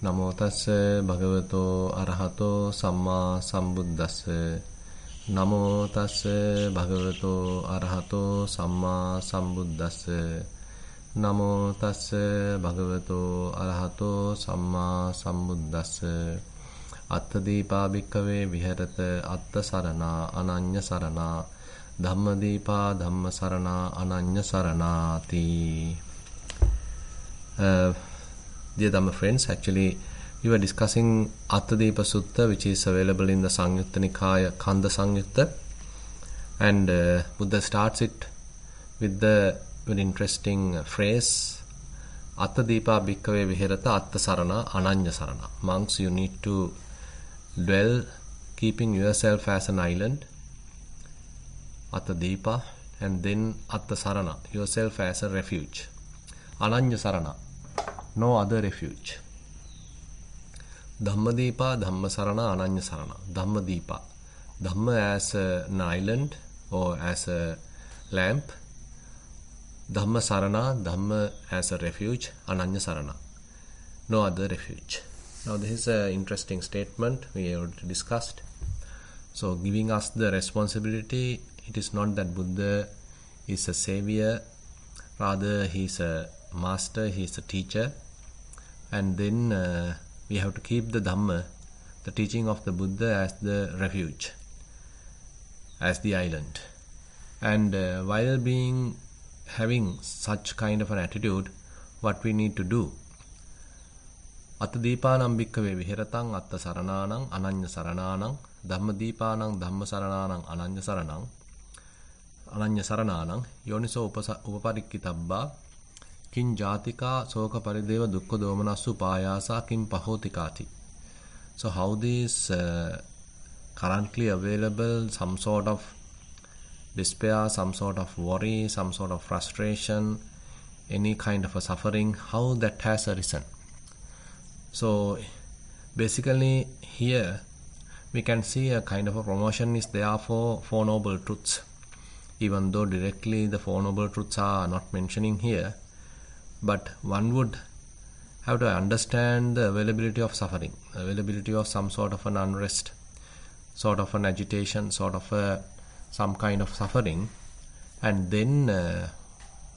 Namo tassa bhagavato arahato samma sambuddhassa. Namo tassa bhagavato arahato samma sambuddhassa. Namo tassa bhagavato arahato samma sambuddhassa. Attadipa bhikkave viharata attasarana ananya sarana. Dhammadipa dhammasarana ananya saranati. Dear Dhamma friends, actually we were discussing Attadipa Sutta, which is available in the Samyutta Nikaya Kanda Samyutta, and Buddha starts it with the very interesting phrase Attadipa bhikkave viharata attasarana ananya sarana. Monks, you need to dwell keeping yourself as an island, Attadipa, and then attasarana, yourself as a refuge, ananya sarana, no other refuge. Dhammadipa, Dhammasarana, Ananya Sarana. Dhammadipa. Dhamma as an island or as a lamp. Dhammasarana, Dhamma as a refuge. Ananya Sarana. No other refuge. Now this is an interesting statement we have discussed. So giving us the responsibility, it is not that Buddha is a savior, rather he is a master, he is a teacher, and then we have to keep the Dhamma, the teaching of the Buddha, as the refuge, as the island. And while having such kind of an attitude, what we need to do? Attadipanam bhikkave viharatang attasarananang ananya sarananang dhammadipanang dhammasarananang ananya sarananang yoniso upaparikkitabba Kin jatika soka parideva dukkha domanassu payasa kim pahotikati. So how these currently available, some sort of despair, some sort of worry, some sort of frustration, any kind of a suffering, how that has arisen. So basically here we can see a kind of a promotion is there for Four Noble Truths. Even though directly the Four Noble Truths are not mentioning here, but one would have to understand the availability of suffering, availability of some sort of an unrest, sort of an agitation, sort of some kind of suffering, and then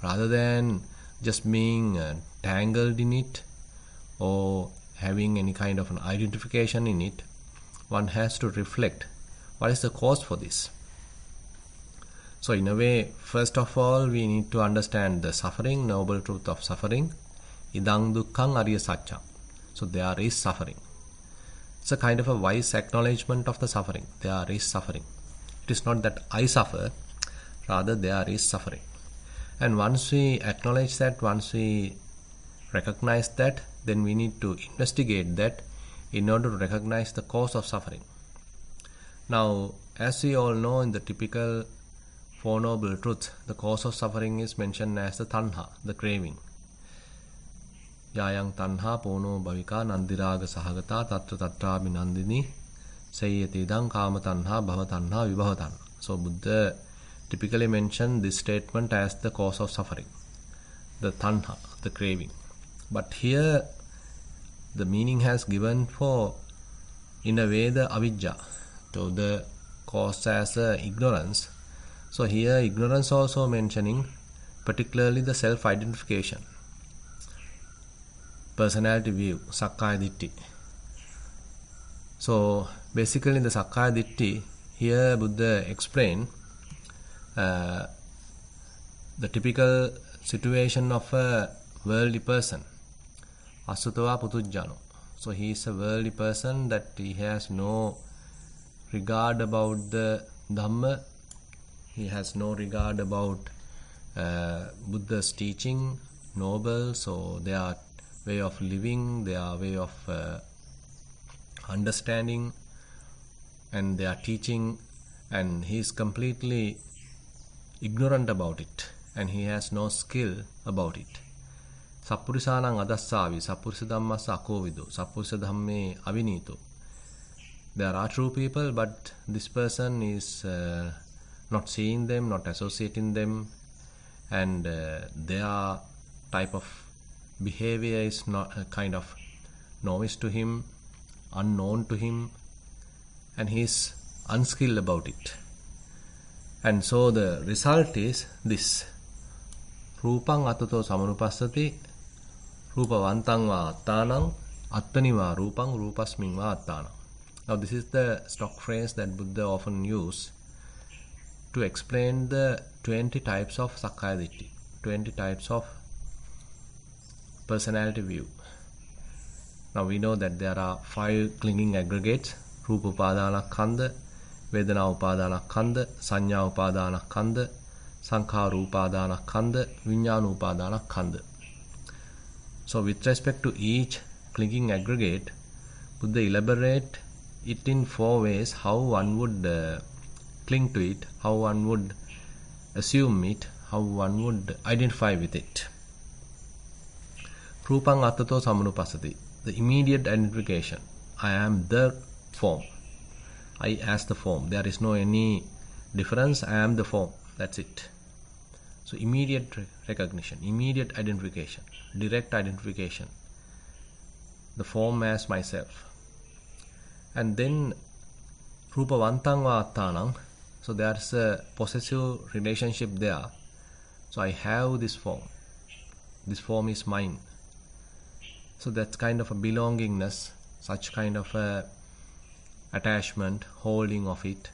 rather than just being tangled in it or having any kind of an identification in it, one has to reflect what is the cause for this. So in a way, first of all, we need to understand the suffering, noble truth of suffering. Idang dukkhang arya satcham. So there is suffering. It's a kind of a wise acknowledgement of the suffering. There is suffering. It is not that I suffer, rather there is suffering. And once we acknowledge that, once we recognize that, then we need to investigate that in order to recognize the cause of suffering. Now, as we all know, in the typical Four Noble Truths, the cause of suffering is mentioned as the tanha, the craving. Yayang tanha pono bhavika nandiraga sahagata tatra tatra binandini sayyati idang kama tanha bhava tanha vibhava tanha. So Buddha typically mentioned this statement as the cause of suffering, the tanha, the craving. But here the meaning has given for, in a way, the avijja, so the cause as ignorance. So here ignorance also mentioning particularly the self-identification, personality view, sakkaya ditthi. So basically in the sakkaya ditthi, here Buddha explained the typical situation of a worldly person, asutava putujjano. So he is a worldly person, that he has no regard about the Dhamma. He has no regard about Buddha's teaching, noble, so their way of living, their way of understanding, and their teaching, and he is completely ignorant about it, and he has no skill about it. Sappurisanang adassavi, sappurisa dhammassa akovido, sappurisa dhamme avinito. There are true people, but this person is not seeing them, not associating them, and their type of behavior is not kind of novice to him, unknown to him, and he is unskilled about it. And so the result is this. Rupang atato samanupassati, rupavantang va attanang, attani va rupang, rupasming va attanang. Now this is the stock phrase that Buddha often use to explain the 20 types of Sakkaya Ditthi, 20 types of personality view. Now we know that there are 5 clinging aggregates: Rupa Upadana-khandha, Vedana Upadana-khandha, Sanya Upadana-khandha, Sankhara Upadana-khandha, Vijnana Upadana-khandha. So with respect to each clinging aggregate, Buddha elaborate it in 4 ways how one would cling to it, how one would assume it, how one would identify with it. Rupang attato samanupassati, the immediate identification. I am the form. I as the form. There is no any difference. I am the form. That's it. So immediate recognition, immediate identification, direct identification. The form as myself. And then Rupavantang va attanang. So there's a possessive relationship there. So I have this form. This form is mine. So that's kind of a belongingness, such kind of a attachment, holding of it,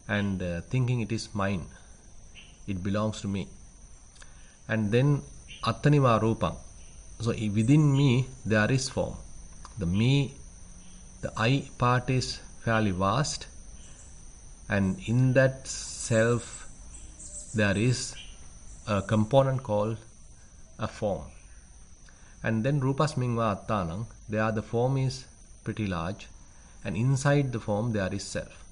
and thinking it is mine. It belongs to me. And then attaniva rupam. So within me there is form. The me, the I part is fairly vast, and in that self there is a component called a form. And then rupasming va attanang, there the form is pretty large, and inside the form there is self.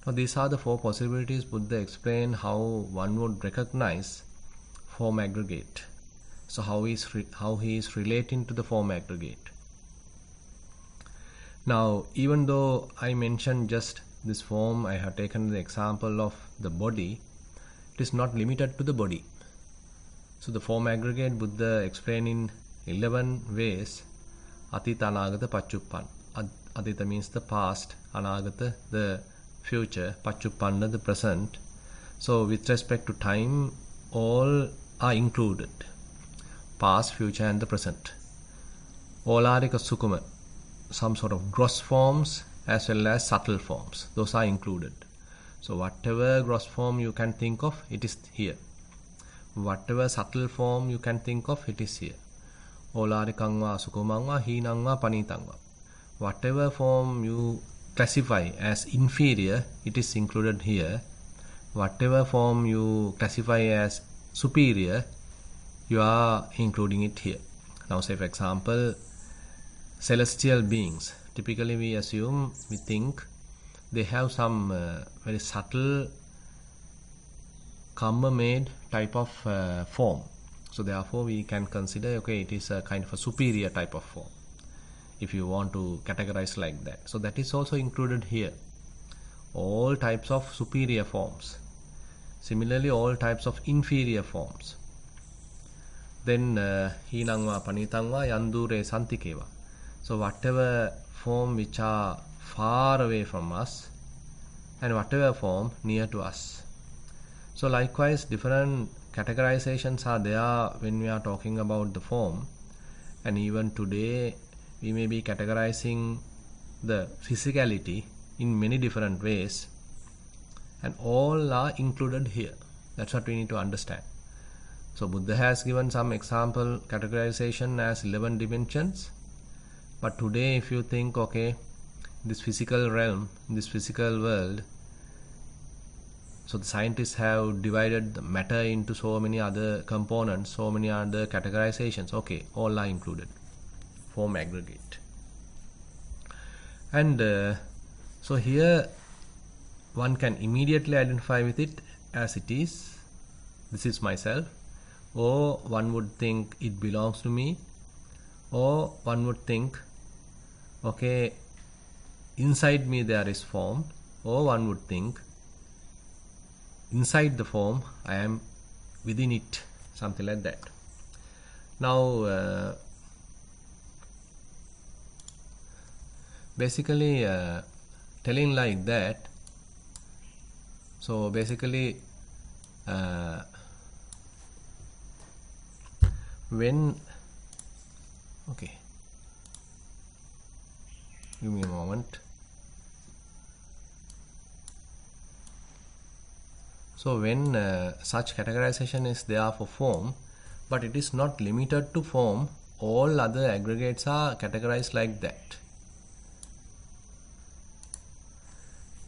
Now these are the 4 possibilities Buddha explained how one would recognize form aggregate. So how he is relating to the form aggregate. Now even though I mentioned just this form, I have taken the example of the body, it is not limited to the body. So the form aggregate Buddha explained in 11 ways. Atita, Anagata, Pachuppan. Atita means the past, Anagata the future, Pachuppanna the present. So with respect to time, all are included. Past, future and the present. Olarika Sukuma, some sort of gross forms as well as subtle forms. Those are included. So whatever gross form you can think of, it is here. Whatever subtle form you can think of, it is here. Olarikang va sukumang va hinang va panitang va. Whatever form you classify as inferior, it is included here. Whatever form you classify as superior, you are including it here. Now say for example, celestial beings. Typically we assume, we think they have some very subtle karma-made type of form. So therefore we can consider, okay, it is a kind of a superior type of form, if you want to categorize like that. So that is also included here. All types of superior forms. Similarly, all types of inferior forms. Then hinangva panitangva yandure santikeva. So whatever form which are far away from us, and whatever form near to us. So likewise, different categorizations are there when we are talking about the form. And even today we may be categorizing the physicality in many different ways, and all are included here. That's what we need to understand. So Buddha has given some example categorization as 11 dimensions, but today if you think, okay, this physical realm, this physical world, so the scientists have divided the matter into so many other components, so many other categorizations. Okay, all are included. Form aggregate. And so here one can immediately identify with it as it is. This is myself. Or one would think it belongs to me. Or one would think, okay, inside me there is form. Or one would think, inside the form I am within it. Something like that. Now basically telling like that. So basically when okay, give me a moment. So when such categorization is there for form, but it is not limited to form, all other aggregates are categorized like that.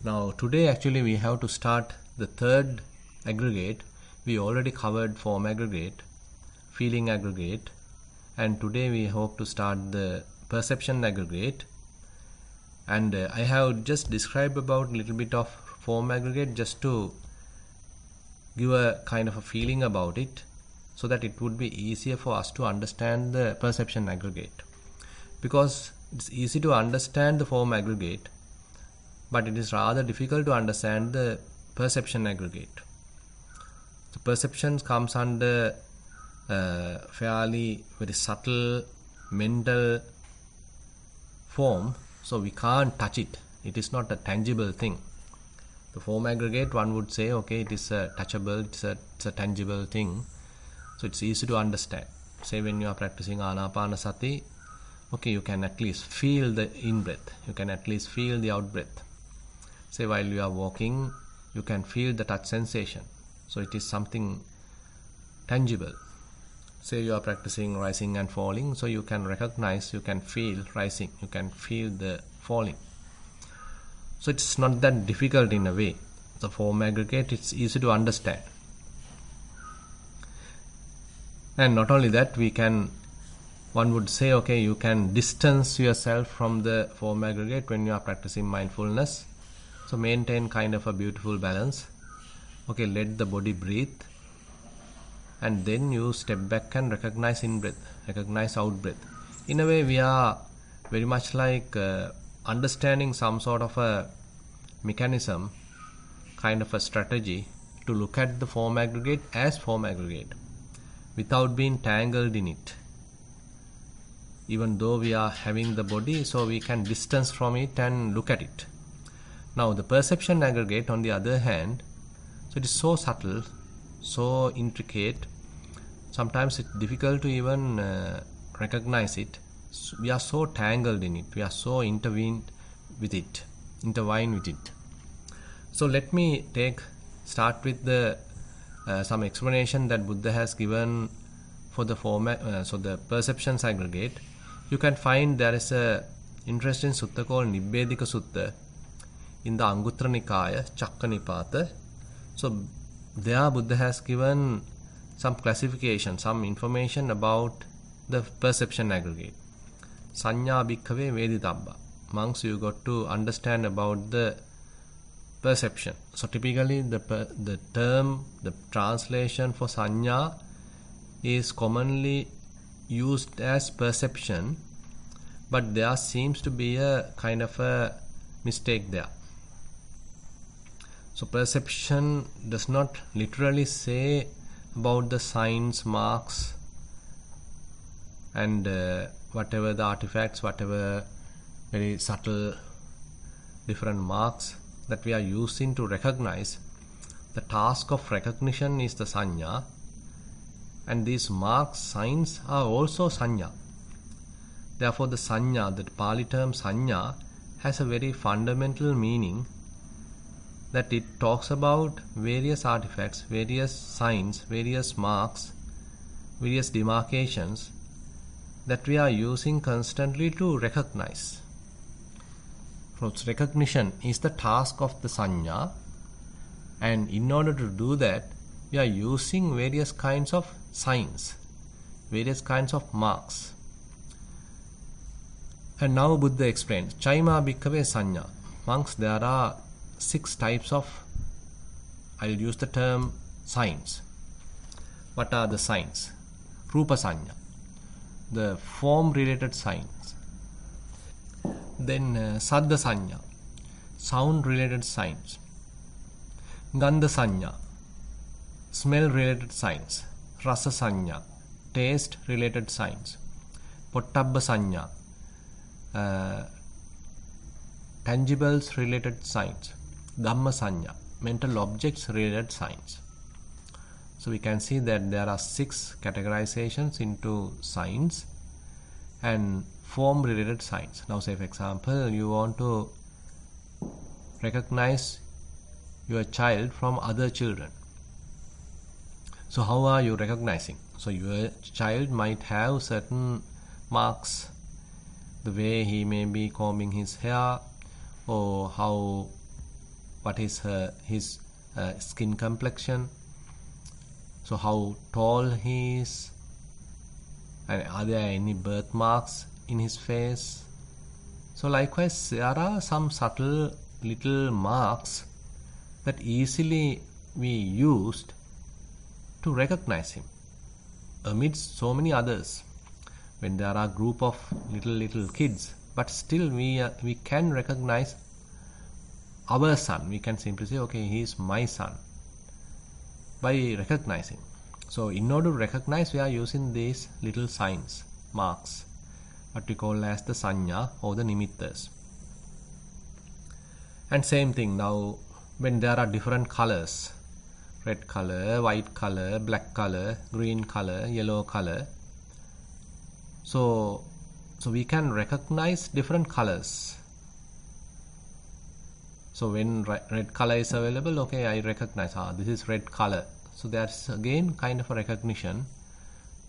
Now today actually we have to start the third aggregate. We already covered form aggregate, feeling aggregate, and today we hope to start the perception aggregate. And I have just described about a little bit of form aggregate just to give a kind of a feeling about it, so that it would be easier for us to understand the perception aggregate. Because it's easy to understand the form aggregate, but it is rather difficult to understand the perception aggregate. So perception comes under fairly very subtle mental form, so we can't touch it. It is not a tangible thing. The form aggregate, one would say, okay, it is a touchable, it's a tangible thing, so it's easy to understand. Say when you are practicing anapanasati, okay, you can at least feel the in-breath, you can at least feel the out-breath. Say while you are walking, you can feel the touch sensation, so it is something tangible. Say you are practicing rising and falling, so you can recognize, you can feel rising, you can feel the falling. So it's not that difficult in a way. The form aggregate, it's easy to understand. And not only that, one would say, okay, you can distance yourself from the form aggregate when you are practicing mindfulness. So maintain kind of a beautiful balance. Okay, let the body breathe. And then you step back and recognize in-breath, recognize out-breath. In a way, we are very much like understanding some sort of a mechanism, kind of a strategy to look at the form aggregate as form aggregate without being tangled in it. Even though we are having the body, so we can distance from it and look at it. Now the perception aggregate, on the other hand, so it is so subtle, so intricate, sometimes it's difficult to even recognize it. We are so tangled in it, we are so intertwined with it. So let me start with the some explanation that Buddha has given for the so the perceptions aggregate. You can find there is a interesting sutta called Nibbedika Sutta in the Anguttara Nikaya, Chakka Nipata. So there Buddha has given some classification, some information about the perception aggregate. Sanya bhikkhave veditabba. Monks, you got to understand about the perception. So typically the term, the translation for sanya is commonly used as perception, but there seems to be a kind of a mistake there. So perception does not literally say about the signs, marks, and whatever the artifacts, whatever very subtle different marks that we are using to recognize. The task of recognition is the sanya, and these marks, signs are also sanya. Therefore the sanya, the Pali term sanya, has a very fundamental meaning, that it talks about various artifacts, various signs, various marks, various demarcations that we are using constantly to recognize. So recognition is the task of the sanya, and in order to do that, we are using various kinds of signs, various kinds of marks. And now Buddha explains, Chaima bhikkhave sanya. Monks, there are 6 types of, I'll use the term signs. What are the signs? Rupa sanya, the form related signs. Then Saddha sanya, sound related signs. Gandha sanya, smell related signs. Rasa sanya, taste related signs. Pottabba sanya, tangibles related signs, dhamma sanya, mental objects related signs. So we can see that there are 6 categorizations into signs and form related signs. Now say for example, you want to recognize your child from other children. So how are you recognizing? So your child might have certain marks, the way he may be combing his hair, or what is his skin complexion, so how tall he is, and are there any birthmarks in his face. So likewise, there are some subtle little marks that easily we used to recognize him amidst so many others. When there are a group of little kids, but still we can recognize our son. We can simply say, okay, he is my son, by recognizing. So in order to recognize, we are using these little signs, marks, what we call as the sanya or the nimittas. And same thing now, when there are different colors, red color, white color, black color, green color, yellow color, so we can recognize different colors. So when red color is available, okay, I recognize, this is red color. So that's again kind of a recognition.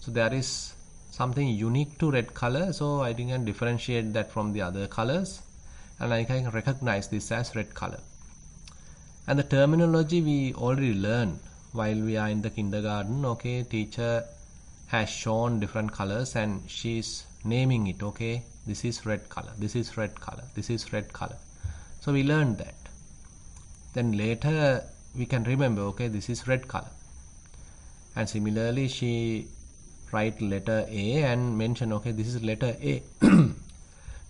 So there is something unique to red color, so I can differentiate that from the other colors, and I can recognize this as red color. And the terminology we already learned while we are in the kindergarten. Okay, teacher has shown different colors and she's naming it. Okay, this is red color, this is red color, this is red color. So we learned that. Then later we can remember, okay, this is red color. And similarly, she write letter A and mention, okay, this is letter A.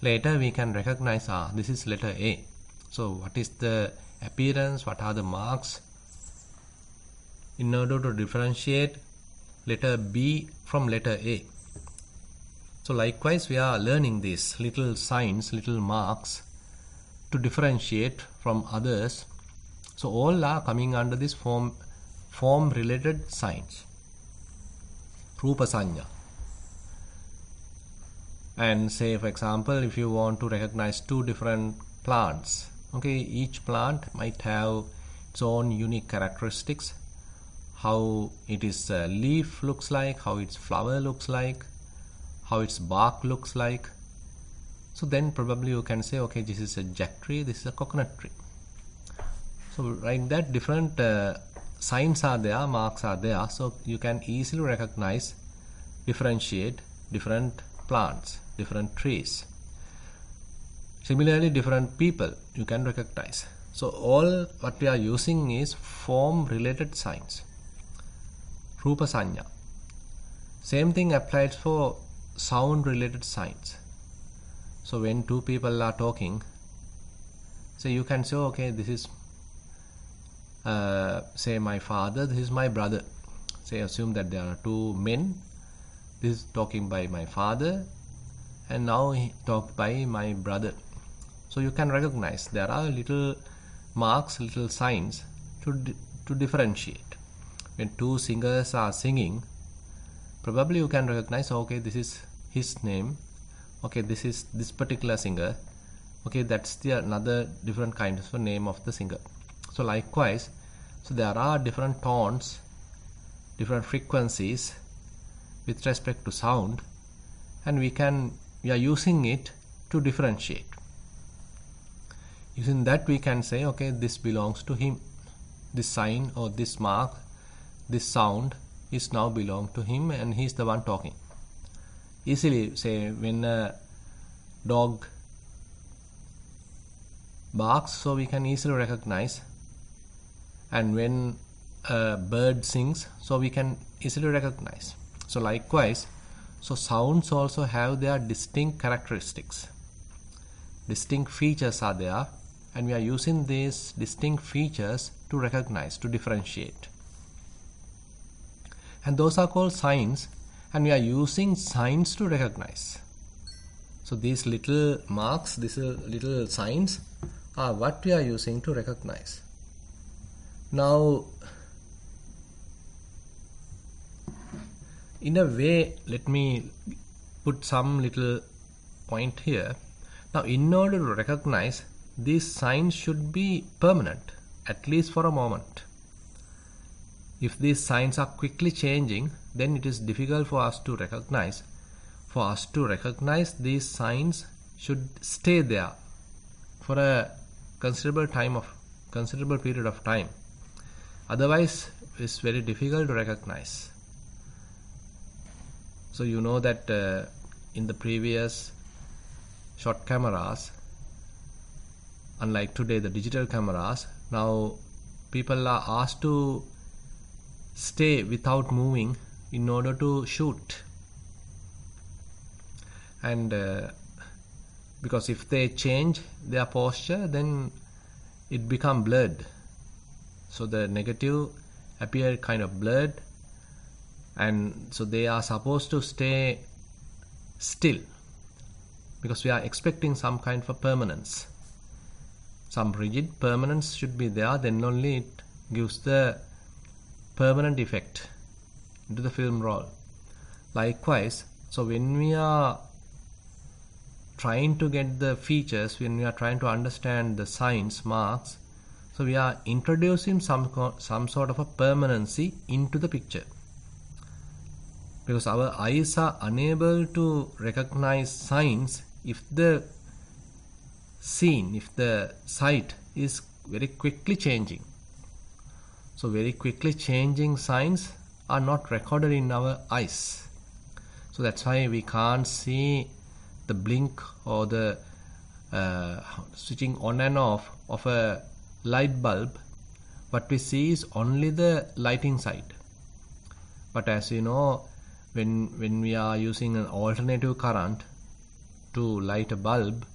Later we can recognize, this is letter A. So what is the appearance, what are the marks, in order to differentiate letter B from letter A. So likewise, we are learning these little signs, little marks to differentiate from others. So all are coming under this form related signs, rupa sanya. And say for example, if you want to recognize 2 different plants, okay, each plant might have its own unique characteristics, how its leaf looks like, how its flower looks like, how its bark looks like. So then probably you can say, okay, this is a jack tree, this is a coconut tree. So like that, different signs are there, marks are there, so you can easily recognize, differentiate different plants, different trees. Similarly, different people you can recognize. So all what we are using is form related signs, rupa sanya. Same thing applies for sound related signs. So when 2 people are talking, so you can say, okay, this is say my father, this is my brother. Say assume that there are 2 men, this is talking by my father and now he talked by my brother. So you can recognize there are little marks, little signs to differentiate. When 2 singers are singing, probably you can recognize, okay, this is his name, okay, this is this particular singer, okay, that's the another different kind of name of the singer. So likewise, so there are different tones, different frequencies with respect to sound, and we are using it to differentiate. Using that we can say, okay, this belongs to him, this sign or this mark, this sound is now belong to him and he's the one talking. Easily, say when a dog barks, so we can easily recognize, and when a bird sings, so we can easily recognize. So likewise, so sounds also have their distinct characteristics, distinct features are there, and we are using these distinct features to recognize, to differentiate, and those are called signs, and we are using signs to recognize. So these little marks, these little signs are what we are using to recognize. Now, in a way, let me put some little point here. Now, in order to recognize, these signs should be permanent, at least for a moment. If these signs are quickly changing, then it is difficult for us to recognize. For us to recognize, these signs should stay there for a considerable period of time. Otherwise, it's very difficult to recognize. So you know that in the previous shot cameras, unlike today the digital cameras, now people are asked to stay without moving in order to shoot. And because if they change their posture, then it becomes blurred. So the negative appear kind of blurred, and so they are supposed to stay still because we are expecting some kind of a permanence. Some rigid permanence should be there, then only it gives the permanent effect into the film roll. Likewise, so when we are trying to get the features, when we are trying to understand the signs, marks, so we are introducing some sort of a permanency into the picture. Because our eyes are unable to recognize signs if the scene, if the sight is very quickly changing. So very quickly changing signs are not recorded in our eyes. So that's why we can't see the blink or the switching on and off of a light bulb. What we see is only the lighting side. But as you know, when we are using an alternative current to light a bulb,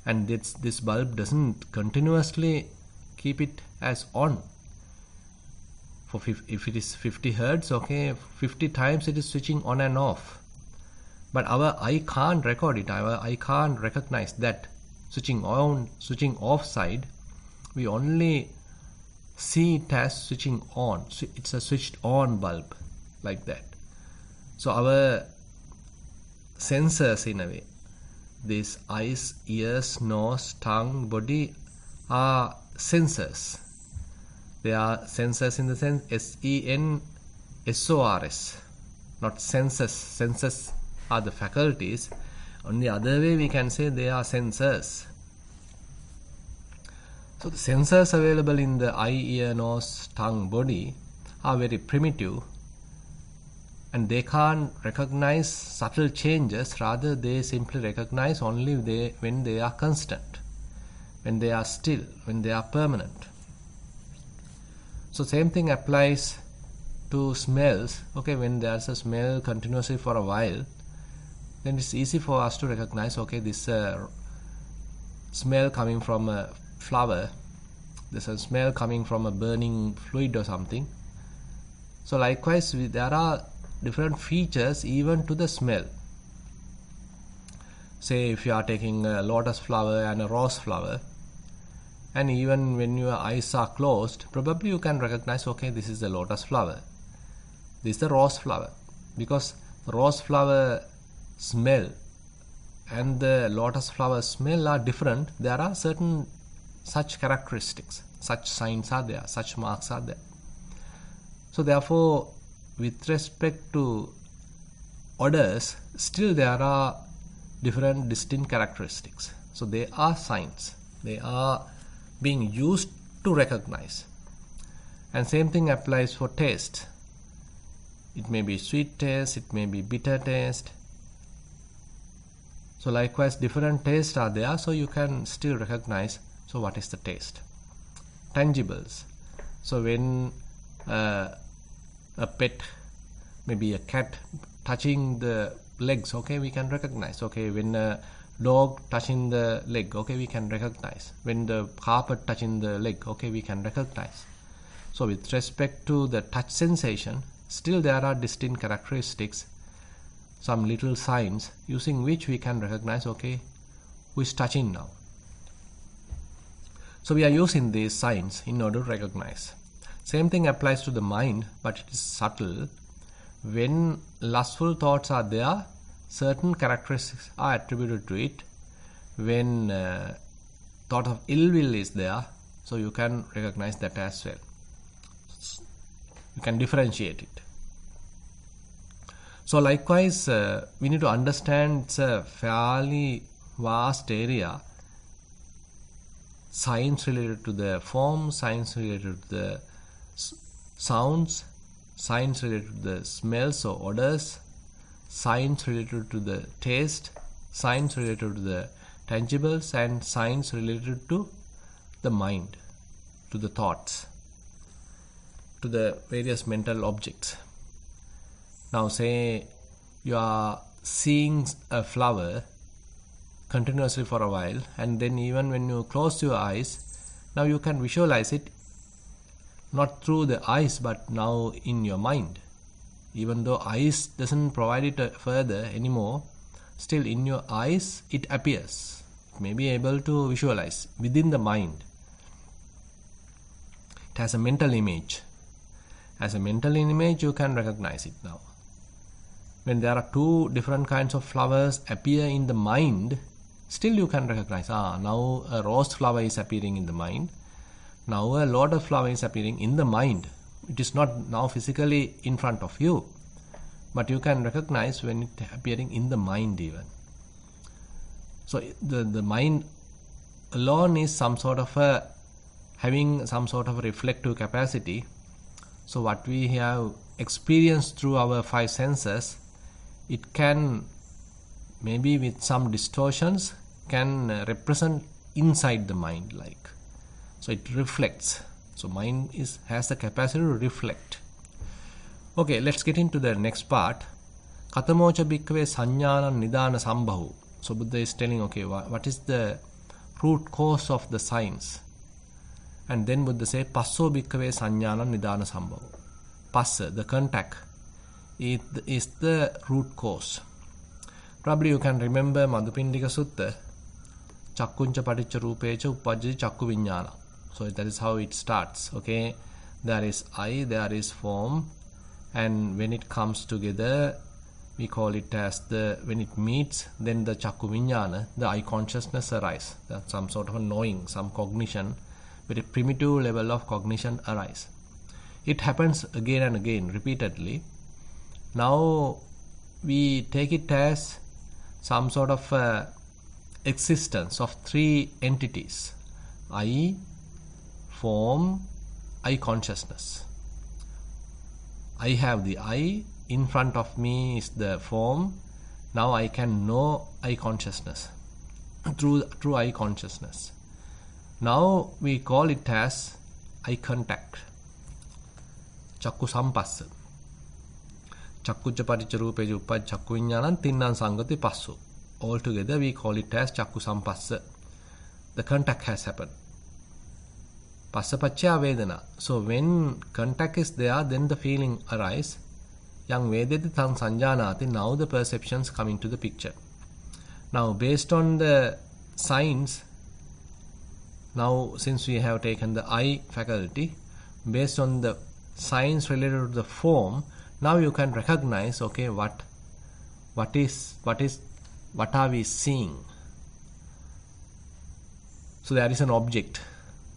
and this bulb doesn't continuously keep it as on. If it is 50 Hertz, okay, 50 times it is switching on and off. But our eye can't record it. Our eye can't recognize that switching on, switching off side. We only see it as switching on. It's a switched on bulb, like that. So our sensors, in a way, these eyes, ears, nose, tongue, body are sensors. They are sensors in the sense SENSORS, not senses. Senses are the faculties. On the other way, we can say they are sensors. So the sensors available in the eye, ear, nose, tongue, body are very primitive, and they can't recognize subtle changes. Rather, they simply recognize only when they are constant, when they are still, when they are permanent. So same thing applies to smells. Okay, when there's a smell continuously for a while, then it's easy for us to recognize, okay, this smell coming from a flower, there's a smell coming from a burning fluid or something. So likewise, there are different features even to the smell. Say if you are taking a lotus flower and a rose flower, and even when your eyes are closed, probably you can recognize, okay, this is the lotus flower, this is the rose flower, because the rose flower smell and the lotus flower smell are different. There are certain such characteristics, such signs are there, such marks are there. So therefore, with respect to odors, still there are different distinct characteristics. So they are signs. They are being used to recognize. And same thing applies for taste. It may be sweet taste, it may be bitter taste. So likewise, different tastes are there, so you can still recognize. So what is the taste? Tangibles. So when a pet, maybe a cat, touching the legs, okay, we can recognize. Okay, when a dog touching the leg, okay, we can recognize. When the carpet touching the leg, okay, we can recognize. So with respect to the touch sensation, still there are distinct characteristics. some little signs using which we can recognize, okay, who is touching now. So we are using these signs in order to recognize. Same thing applies to the mind, but it is subtle. When lustful thoughts are there, certain characteristics are attributed to it. When thought of ill will is there, so you can recognize that as well. You can differentiate it. So likewise, we need to understand it's a fairly vast area. Signs related to the form, signs related to the sounds, signs related to the smells or odors, signs related to the taste, signs related to the tangibles, and signs related to the mind, to the thoughts, to the various mental objects. Now say you are seeing a flower continuously for a while, and then even when you close your eyes, now you can visualize it not through the eyes but now in your mind. Even though eyes doesn't provide it further anymore, still in your eyes it appears. It may be able to visualize within the mind. It has a mental image. As a mental image, you can recognize it now. When there are two different kinds of flowers appear in the mind, still you can recognize, now a rose flower is appearing in the mind. Now a lotus flower is appearing in the mind. It is not now physically in front of you, but you can recognize when it appearing in the mind even. So the mind alone is some sort of having some sort of reflective capacity. So what we have experienced through our five senses, it can, maybe with some distortions, can represent inside the mind, like. So it reflects. So mind has the capacity to reflect. Okay, let's get into the next part. Katamocha bhikkhave sannyana nidana sambhahu. So Buddha is telling, okay, what is the root cause of the signs? And then Buddha say, passo bhikkhave sannyana nidana sambhavu. Passa, the contact, is the root cause. Probably you can remember Madhupindika Sutta, Chakkuncha paticca rupecha uppajjati chakku viññāna. So that is how it starts. Okay, there is eye, there is form, and when it comes together, we call it as when it meets, then the chakku viññāna, the eye consciousness arises. That's some sort of a knowing, some cognition, very primitive level of cognition arise. It happens again and again, repeatedly. Now we take it as some sort of existence of three entities: I, form, I consciousness. I have the I, in front of me is the form. Now I can know I consciousness through I consciousness. Now we call it as eye contact. Chakku sampassa. Chakkucca paticca rupeca uppajjati chakku viññānam tinnan sangati passu. Altogether we call it as chakku sampassa. The contact has happened. Passa paccaya vedana. So when contact is there, then the feeling arises. Yang vedati tang sanjanati. Now the perceptions come into the picture. Now based on the signs, now since we have taken the eye faculty, based on the signs related to the form, now you can recognize, okay, what are we seeing? So there is an object.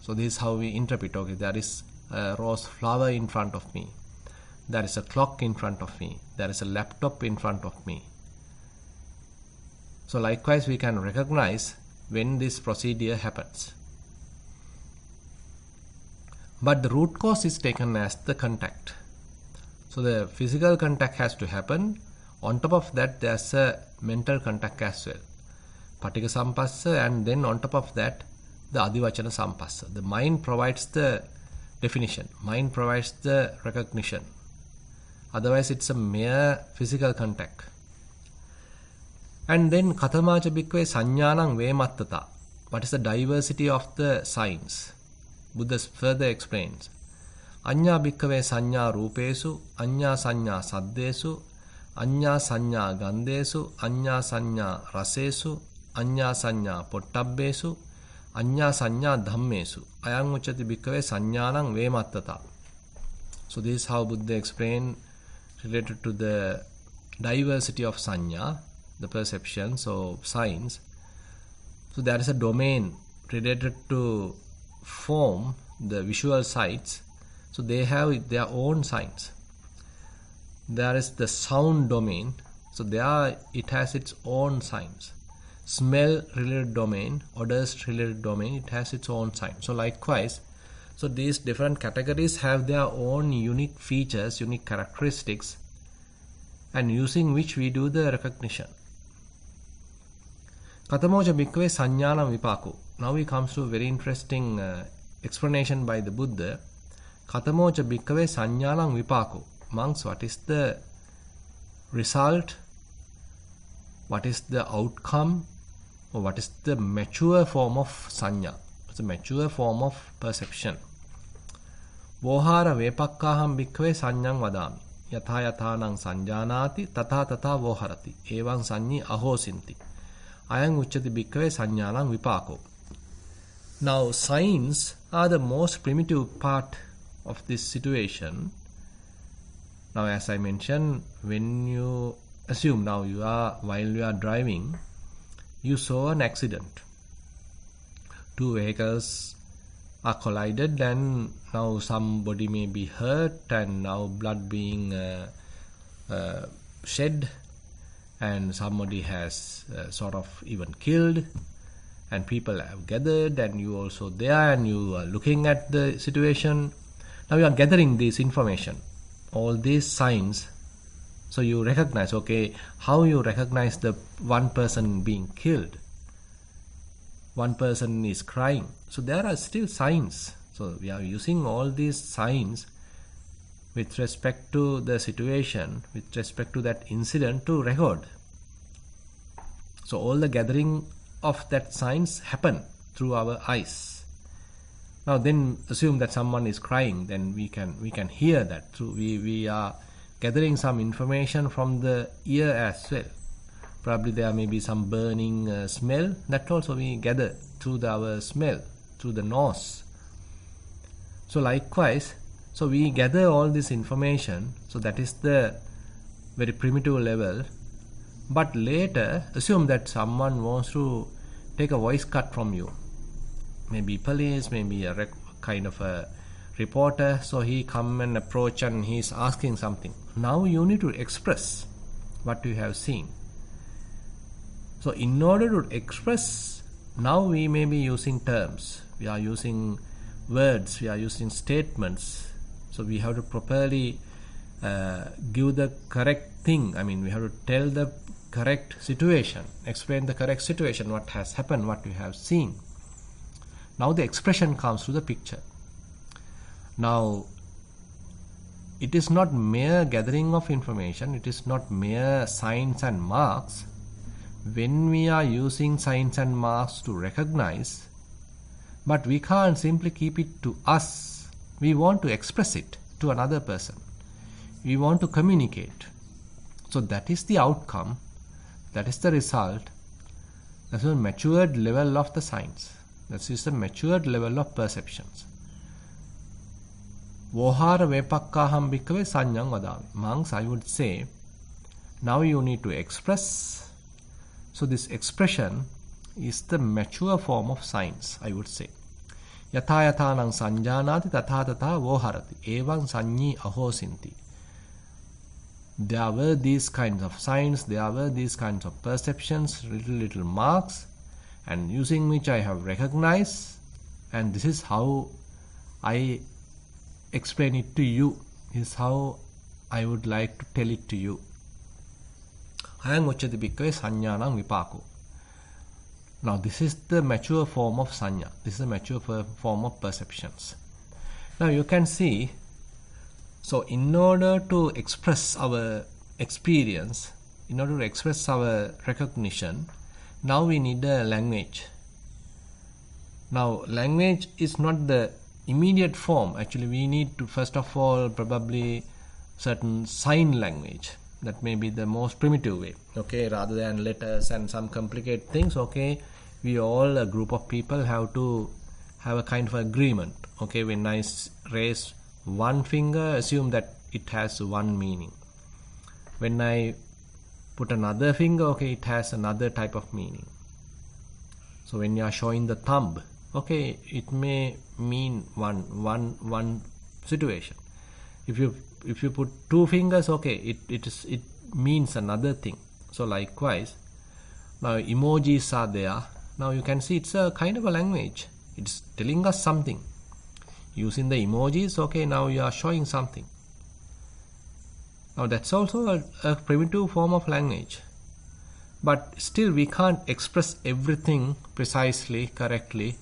So this is how we interpret. Okay, there is a rose flower in front of me. There is a clock in front of me. There is a laptop in front of me. So likewise we can recognize when this procedure happens. But the root cause is taken as the contact. So the physical contact has to happen. On top of that, there's a mental contact as well. Patika sampassa, and then on top of that, the adivachana sampassa. The mind provides the definition. Mind provides the recognition. Otherwise, it's a mere physical contact. And then katamacha bhikkhave sanñānaṁ vemattata. What is the diversity of the signs? Buddha further explains. Aññā bhikkhave saññā rūpesu, aññā saññā saddesu, Anya sanya gandesu, anya sanya rasesu, anya sanya pottabbesu, anya sanya dhammesu. Ayang uchati bhikkhave sanyanang vemattata. So this is how Buddha explained related to the diversity of sanya, the perceptions of signs. So there is a domain related to form, the visual sights. So they have their own signs. There is the sound domain. So there it has its own signs. Smell related domain, odors related domain, it has its own sign. So likewise, so these different categories have their own unique features, unique characteristics, and using which we do the recognition. Katamoja bhikkhave sanyanam vipako. Now we come to a very interesting explanation by the Buddha. Katamoja bhikkhave sanyanam vipako. Monks, what is the result? What is the outcome? Or what is the mature form of sanya? It's a mature form of perception. Vohara vepakkaham bhikkhave sanyang vadami. Yatha yathanang sanjanati tatha tatha voharati. Evam sanyi ahosinti. Ayang uchati bhikkhave sanyanang vipako. Now, signs are the most primitive part of this situation. Now, as I mentioned, when you assume now while you are driving, you saw an accident. Two vehicles are collided and now somebody may be hurt and now blood being shed and somebody has sort of even killed and people have gathered and you also there and you are looking at the situation. Now you are gathering this information, all these signs. So you recognize, okay, how you recognize the one person being killed, one person is crying. So there are still signs. So we are using all these signs with respect to the situation, with respect to that incident to record. So all the gathering of that signs happen through our eyes. Now then assume that someone is crying, then we can hear that through we are gathering some information from the ear as well. Probably there may be some burning smell, that also we gather through our smell, through the nose. So likewise, so we gather all this information, so that is the very primitive level. But later, assume that someone wants to take a voice cut from you. Maybe police, maybe a kind of a reporter, so he come and approach and he is asking something. Now you need to express what you have seen. So in order to express, now we may be using terms, we are using words, we are using statements. So we have to properly give the correct thing. I mean, we have to tell the correct situation, explain the correct situation, what has happened, what we have seen. Now the expression comes to the picture. Now, it is not mere gathering of information, it is not mere signs and marks. When we are using signs and marks to recognize, but we can't simply keep it to us. We want to express it to another person. We want to communicate. So that is the outcome, that is the result. That's a matured level of the signs. That is the matured level of perceptions. Vohara vepakkaham bhikkhave sanyang vadami. Monks, I would say, now you need to express. So this expression is the mature form of signs, I would say. Yatha yathanang sanjanati tatha tatha voharati. Evam sanyi ahosinti. There were these kinds of signs, there were these kinds of perceptions, little marks, and using which I have recognized, and this is how I explain it to you. This is how I would like to tell it to you. Ayang uchati bhikkhave sanyanang vipako. Now this is the mature form of sanya. This is the mature form of perceptions. Now you can see, so in order to express our experience, in order to express our recognition, now we need a language. Now language is not the immediate form. Actually we need to first of all probably certain sign language. That may be the most primitive way, okay, rather than letters and some complicated things. Okay, we all, a group of people, have to have a kind of agreement. Okay, when I raise one finger, assume that it has one meaning. When I put another finger, okay, it has another type of meaning. So when you are showing the thumb, okay, it may mean one situation. If you put two fingers, okay, it means another thing. So likewise, now emojis are there. Now you can see it's a kind of a language. It's telling us something. Using the emojis, okay, now you are showing something. Now that's also a primitive form of language. But still we can't express everything precisely, correctly,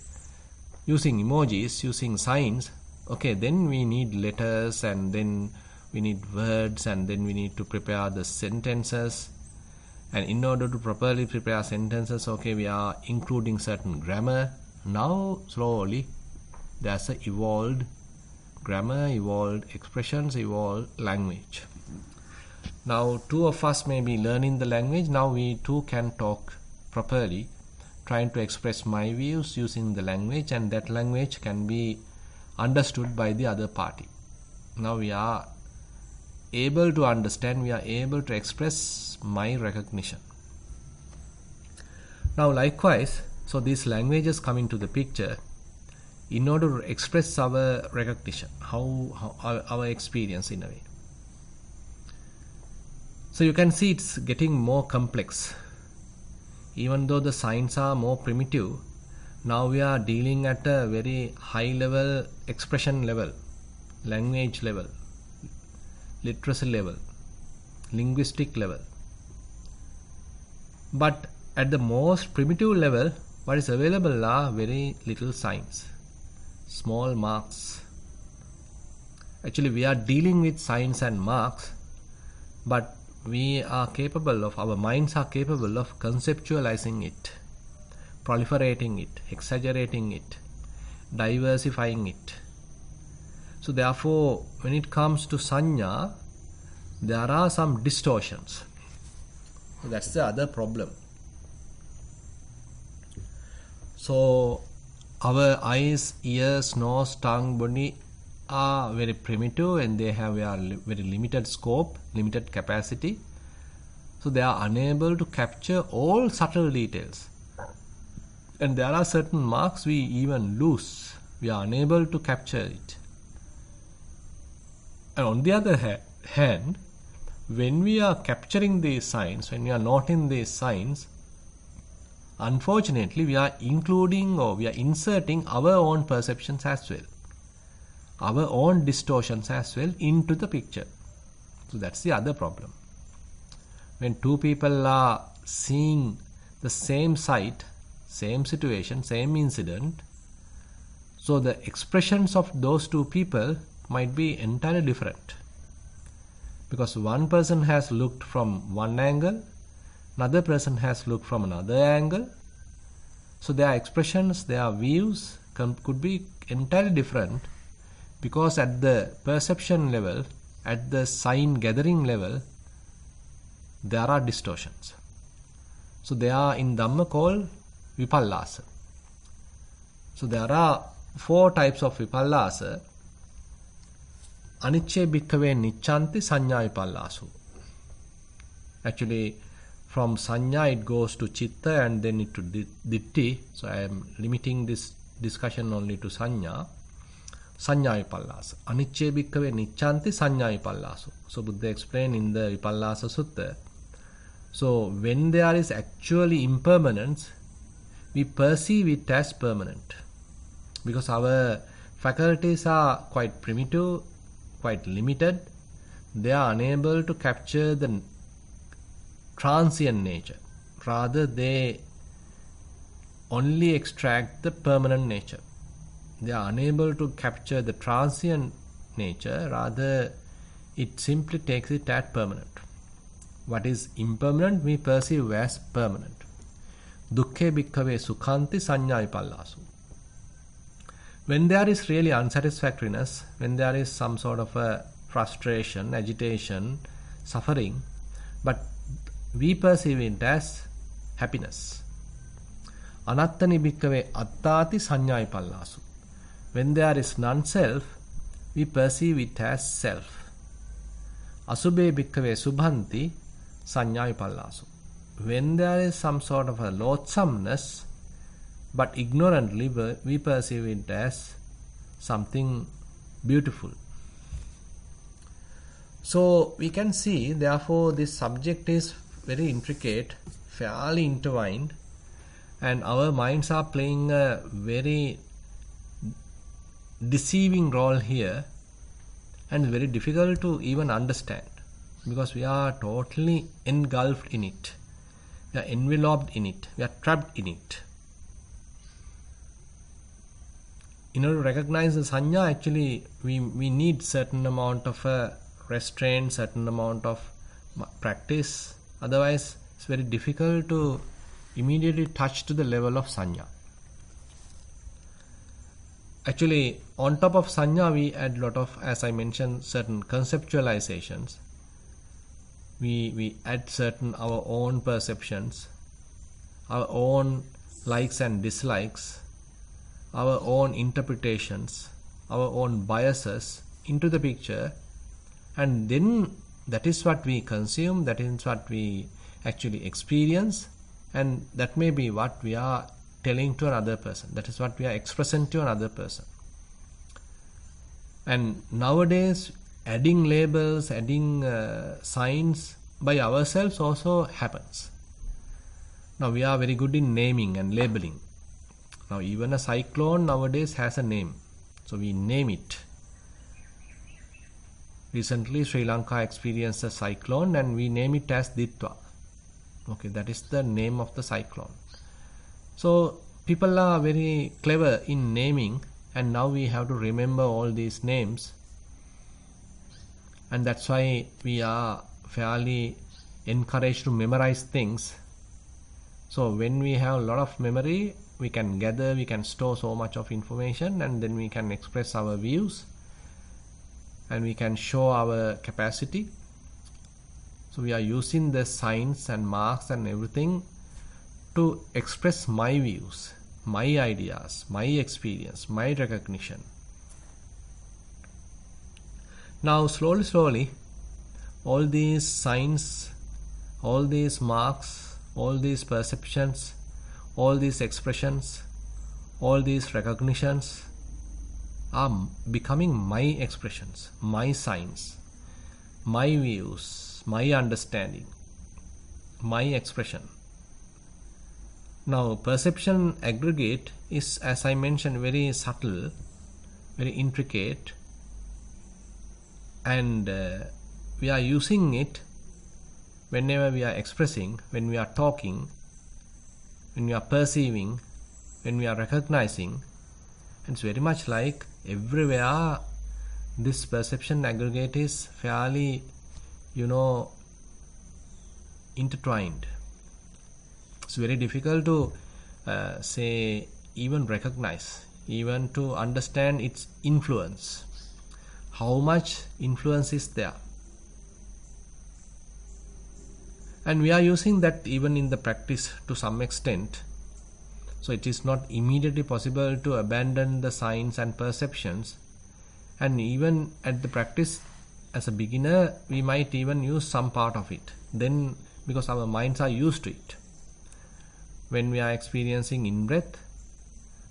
using emojis, using signs. Okay, then we need letters, and then we need words, and then we need to prepare the sentences. And in order to properly prepare sentences, okay, we are including certain grammar. Now slowly there's a evolved grammar, evolved expressions, evolved language. Now two of us may be learning the language. Now we too can talk properly, trying to express my views using the language, and that language can be understood by the other party. Now we are able to understand, we are able to express my recognition. Now likewise, so these languages come into the picture in order to express our recognition, how our experience in a way. So you can see it's getting more complex. Even though the signs are more primitive, now we are dealing at a very high level, expression level, language level, literacy level, linguistic level. But at the most primitive level, what is available are very little signs, small marks. Actually, we are dealing with signs and marks, but we are capable of, our minds are capable of conceptualizing it, proliferating it, exaggerating it, diversifying it. So therefore, when it comes to sanya, there are some distortions. So that's the other problem. So our eyes, ears, nose, tongue, body are very primitive, and they have a very limited scope, limited capacity. So they are unable to capture all subtle details. And there are certain marks we even lose. We are unable to capture it. And on the other hand, when we are capturing these signs, when we are noting these signs, unfortunately we are including, or we are inserting our own perceptions as well, our own distortions as well into the picture. So that's the other problem. When two people are seeing the same sight, same situation, same incident, so the expressions of those two people might be entirely different. Because one person has looked from one angle, another person has looked from another angle. So their expressions, their views could be entirely different, because at the perception level, at the sign gathering level, there are distortions. So they are in Dhamma called vipallasa. So there are 4 types of vipallasa. Anicce bhikkave nicchanti sanya vipallasu. Actually, from sanya it goes to chitta and then it to ditti. So I am limiting this discussion only to sanya. Sanya vipallasa. Anicce bhikkave nicchanti sanya vipallasu. So Buddha explained in the Vipallasa Sutta. So when there is actually impermanence, we perceive it as permanent. Because our faculties are quite primitive, quite limited. They are unable to capture the transient nature. Rather, they only extract the permanent nature. They are unable to capture the transient nature. Rather, it simply takes it as permanent. What is impermanent, we perceive as permanent. Dukkhe bhikkave sukhanti sanya vipallasu. When there is really unsatisfactoriness, when there is some sort of a frustration, agitation, suffering, but we perceive it as happiness. Anattani bhikkave attati sanyai pallasu. When there is non-self, we perceive it as self. Asubhe bhikkave subhanti sanyai pallasu. When there is some sort of a loathsomeness, but ignorantly we perceive it as something beautiful. So we can see, therefore, this subject is very intricate, fairly intertwined, and our minds are playing a very deceiving role here, and very difficult to even understand, because we are totally engulfed in it, we are enveloped in it, we are trapped in it. In order to recognize the sanya, actually we need certain amount of restraint, certain amount of practice. Otherwise, it's very difficult to immediately touch to the level of sanya. Actually, on top of sanya, we add a lot of, as I mentioned, certain conceptualizations. We add certain our own perceptions, our own likes and dislikes, our own interpretations, our own biases into the picture, and then that is what we consume, that is what we actually experience, and that may be what we are telling to another person, that is what we are expressing to another person. And nowadays, adding labels, adding signs by ourselves also happens. Now we are very good in naming and labeling. Now even a cyclone nowadays has a name, so we name it. Recently Sri Lanka experienced a cyclone and we name it as Ditwa. Okay, that is the name of the cyclone. So people are very clever in naming, and now we have to remember all these names, and that's why we are fairly encouraged to memorize things. So when we have a lot of memory, we can gather, we can store so much of information, and then we can express our views and we can show our capacity. So we are using the signs and marks and everything to express my views, my ideas, my experience, my recognition. Now slowly, all these signs, all these marks, all these perceptions, all these expressions, all these recognitions are becoming my expressions, my signs, my views, my understanding, my expression. Now perception aggregate is, as I mentioned, very subtle, very intricate, and we are using it whenever we are expressing, when we are talking, when we are perceiving, when we are recognizing. And it's very much like everywhere this perception aggregate is fairly, intertwined. It's very difficult to say, even recognize, even to understand its influence. How much influence is there? And we are using that even in the practice to some extent. So it is not immediately possible to abandon the signs and perceptions. And even at the practice, as a beginner, we might even use some part of it. Then, because our minds are used to it. When we are experiencing in-breath,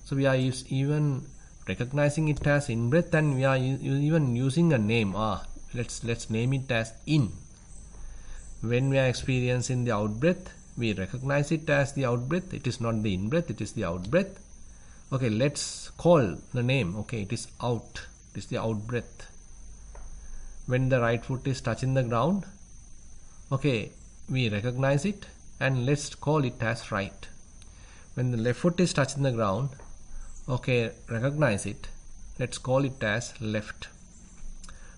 so we are even recognizing it as in-breath, and we are even using a name. Let's name it as in. When we are experiencing the out-breath, we recognize it as the out-breath. It is not the in-breath, it is the out-breath. Okay, let's call the name. Okay, it is out. It is the out-breath. When the right foot is touching the ground, okay, we recognize it and let's call it as right. When the left foot is touching the ground, okay, recognize it. Let's call it as left.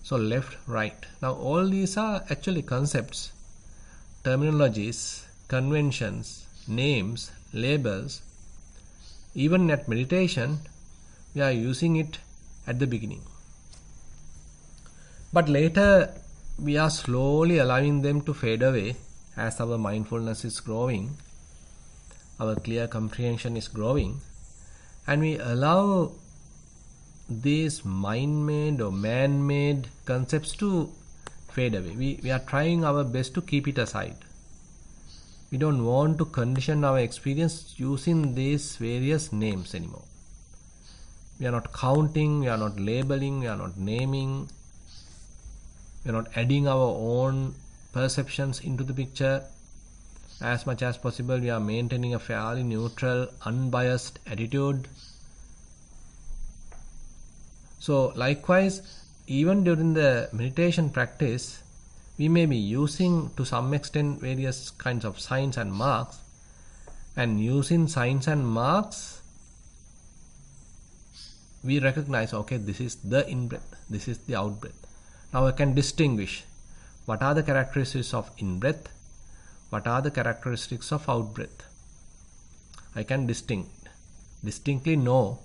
So left, right. Now all these are actually concepts, terminologies, conventions, names, labels. Even at meditation, we are using it at the beginning. But later, we are slowly allowing them to fade away as our mindfulness is growing, our clear comprehension is growing, and we allow these mind-made or man-made concepts to fade away. We are trying our best to keep it aside. We don't want to condition our experience using these various names anymore. We are not counting, we are not labeling, we are not naming, we are not adding our own perceptions into the picture. As much as possible, we are maintaining a fairly neutral, unbiased attitude. So likewise, even during the meditation practice, we may be using to some extent various kinds of signs and marks, and using signs and marks, we recognize, okay, this is the in-breath, this is the out-breath. Now I can distinguish what are the characteristics of in-breath, what are the characteristics of out-breath. I can distinctly know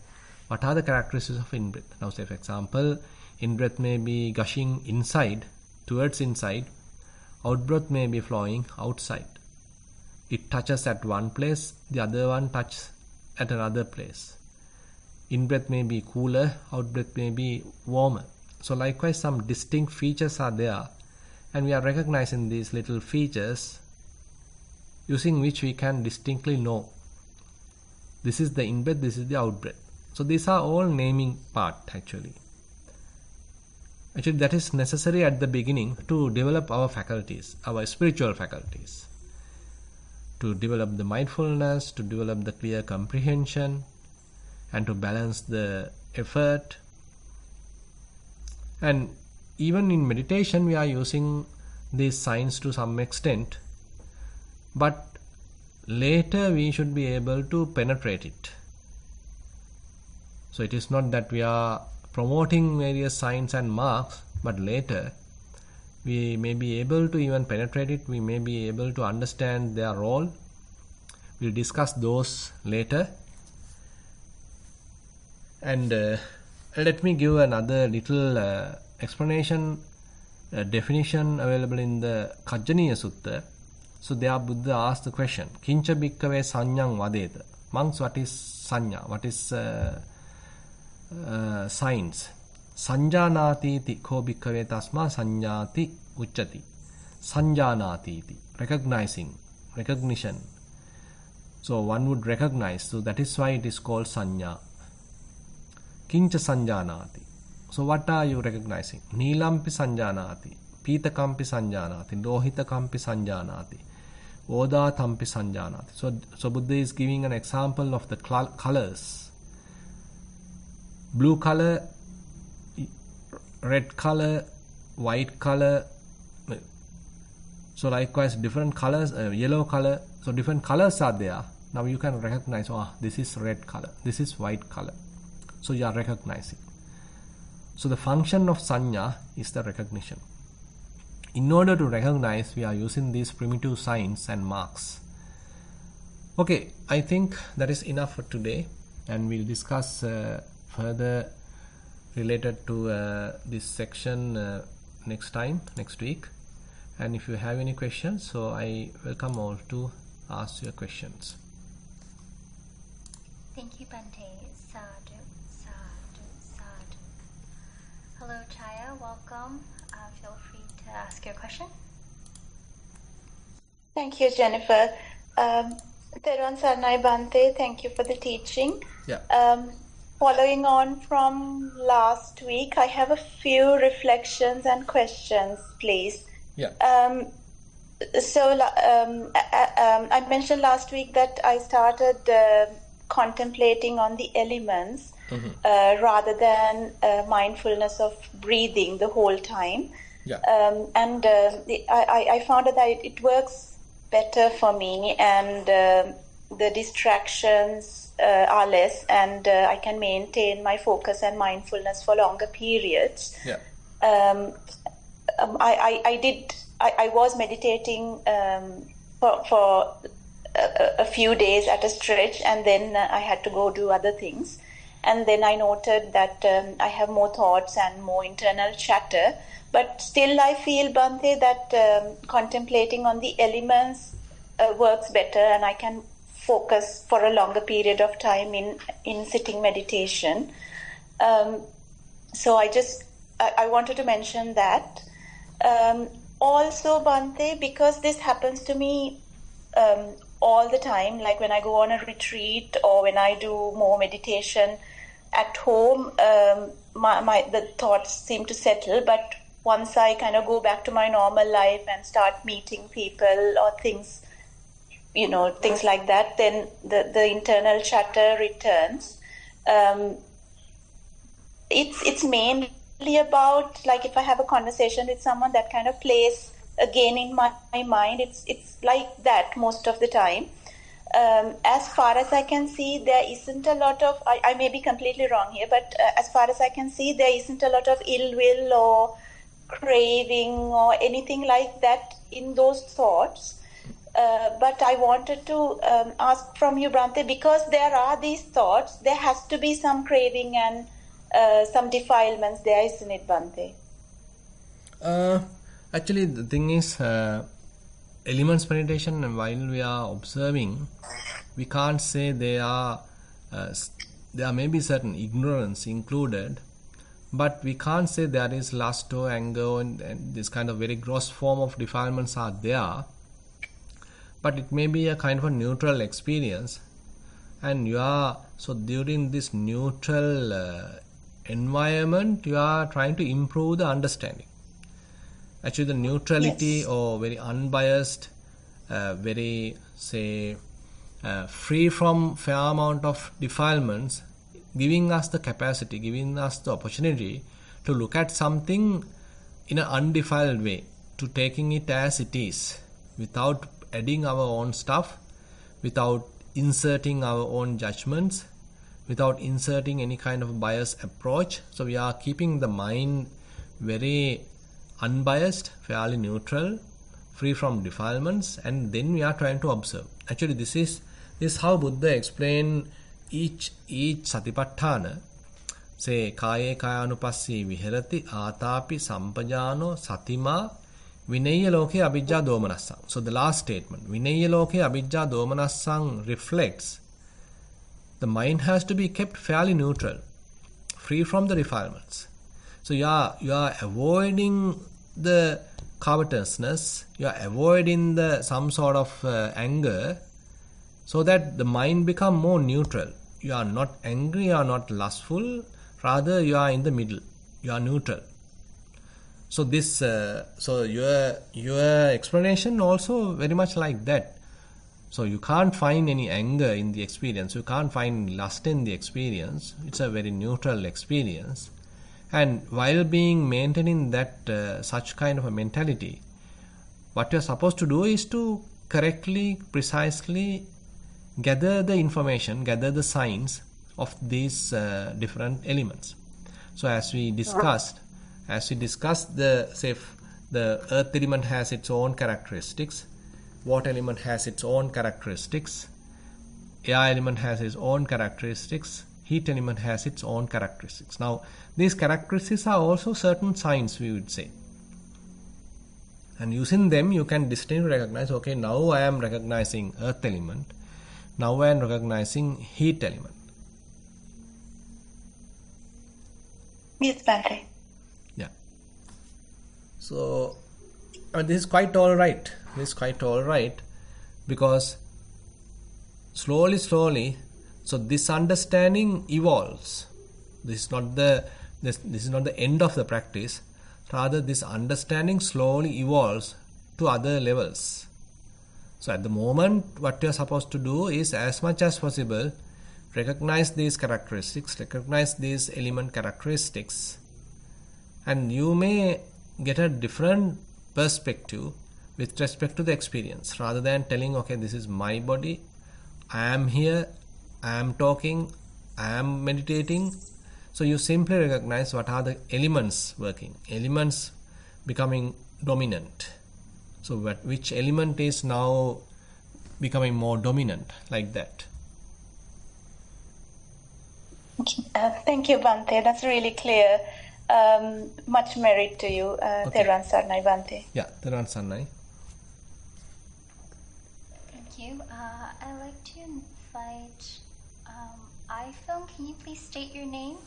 what are the characteristics of in-breath. Now say for example, in-breath may be gushing inside, towards inside, out-breath may be flowing outside. It touches at one place, the other one touches at another place. In-breath may be cooler, out-breath may be warmer. So likewise, some distinct features are there, and we are recognizing these little features using which we can distinctly know this is the in-breath, this is the out-breath. So these are all naming part actually. Actually, that is necessary at the beginning to develop our faculties, our spiritual faculties, to develop the mindfulness, to develop the clear comprehension, and to balance the effort. And even in meditation, we are using these signs to some extent, but later we should be able to penetrate it. So it is not that we are promoting various signs and marks, but later we may be able to even penetrate it, we may be able to understand their role. We'll discuss those later. And let me give another little explanation, definition available in the Kajjaniya Sutta. So there Buddha asked the question, Kincha bhikkave sanyang vadeta. Monks, what is sanya? What is signs? Sanjanati ti ko bhikkave tasma sanyati uchati. Sanjanati ti, recognizing, recognition. So one would recognize, so that is why it is called sanya. Kincha sanjanati. So what are you recognizing? Nilampi sanjanati, pitakampi sanjanati, lohitakampi sanjanati, odatampi sanjanati. So Buddha is giving an example of the colors. Blue color, red color, white color. So likewise different colors, yellow color. So different colors are there. Now you can recognize, oh, this is red color, this is white color. So you are recognizing. So the function of sanya is the recognition. In order to recognize, we are using these primitive signs and marks. Okay, I think that is enough for today, and we'll discuss further related to this section next week. And if you have any questions, so I welcome all to ask your questions. Thank you, Bante. Sadhu, sadhu, sadhu. Hello, Chaya. Welcome. Feel free to ask your question. Thank you, Jennifer. Thero Saranai Bante, thank you for the teaching. Yeah. Following on from last week, I have a few reflections and questions, please. Yeah. I mentioned last week that I started contemplating on the elements rather than mindfulness of breathing the whole time. Yeah. I found that it works better for me, and the distractions are less, and I can maintain my focus and mindfulness for longer periods. Yeah. I was meditating for a few days at a stretch, and then I had to go do other things. And then I noted that I have more thoughts and more internal chatter. But still I feel, Bhante, that contemplating on the elements works better, and I can focus for a longer period of time in sitting meditation. So I wanted to mention that. Also, Bhante, because this happens to me all the time, like when I go on a retreat or when I do more meditation at home, the thoughts seem to settle. But once I kind of go back to my normal life and start meeting people or things, things like that, then the internal chatter returns. It's mainly about, like, if I have a conversation with someone, that kind of plays again in my mind. It's like that most of the time. As far as I can see, there isn't a lot of, I may be completely wrong here, but as far as I can see, there isn't a lot of ill will or craving or anything like that in those thoughts. But I wanted to ask from you, Bhante, because there are these thoughts, there has to be some craving and some defilements there, isn't it, Bhante? Actually, the thing is, elements meditation, while we are observing, we can't say there may be certain ignorance included, but we can't say there is lust or anger and this kind of very gross form of defilements are there. But it may be a kind of a neutral experience, and so during this neutral environment, you are trying to improve the understanding. Actually, the neutrality, or very unbiased, very, say, free from fair amount of defilements, giving us the capacity, giving us the opportunity to look at something in an undefiled way, to taking it as it is, without adding our own stuff, without inserting our own judgments, without inserting any kind of bias approach. So we are keeping the mind very unbiased, fairly neutral, free from defilements, and then we are trying to observe. Actually, this is how Buddha explained each satipatthana. Say, kaye kayanupassi viharati atapi sampajano satima vinaya loke abhijja domanassang. So the last statement, vinaya loke abhijja domanassang, reflects the mind has to be kept fairly neutral, free from the defilements. So you are avoiding the covetousness, you are avoiding some sort of anger, so that the mind become more neutral. You are not angry, you are not lustful, rather you are in the middle, you are neutral. So this, so your explanation also very much like that. So you can't find any anger in the experience, you can't find lust in the experience. It's a very neutral experience. And while maintaining that such kind of a mentality, what you're supposed to do is to correctly, precisely gather the information, gather the signs of these different elements. So as we discussed, the earth element has its own characteristics, water element has its own characteristics, air element has its own characteristics, heat element has its own characteristics. Now, these characteristics are also certain signs, we would say. And using them, you can distinctly recognize, okay, now I am recognizing earth element, now I am recognizing heat element. Yes, Bhante. Yeah. So, this is quite all right. This is quite all right, because slowly, so this understanding evolves. This is not the end of the practice. Rather, this understanding slowly evolves to other levels. So at the moment, what you are supposed to do is, as much as possible, recognize these characteristics, recognize these element characteristics, and you may get a different perspective with respect to the experience, rather than telling, okay, this is my body, I am here, I am talking, I am meditating. So you simply recognize what are the elements working, elements becoming dominant. So which element is now becoming more dominant, like that. Thank you, Bhante. That's really clear. Much merit to you, Theran Sarnai, Bhante. Yeah, Theran Sarnai. Thank you. I'd like to invite iPhone. Can you please state your name?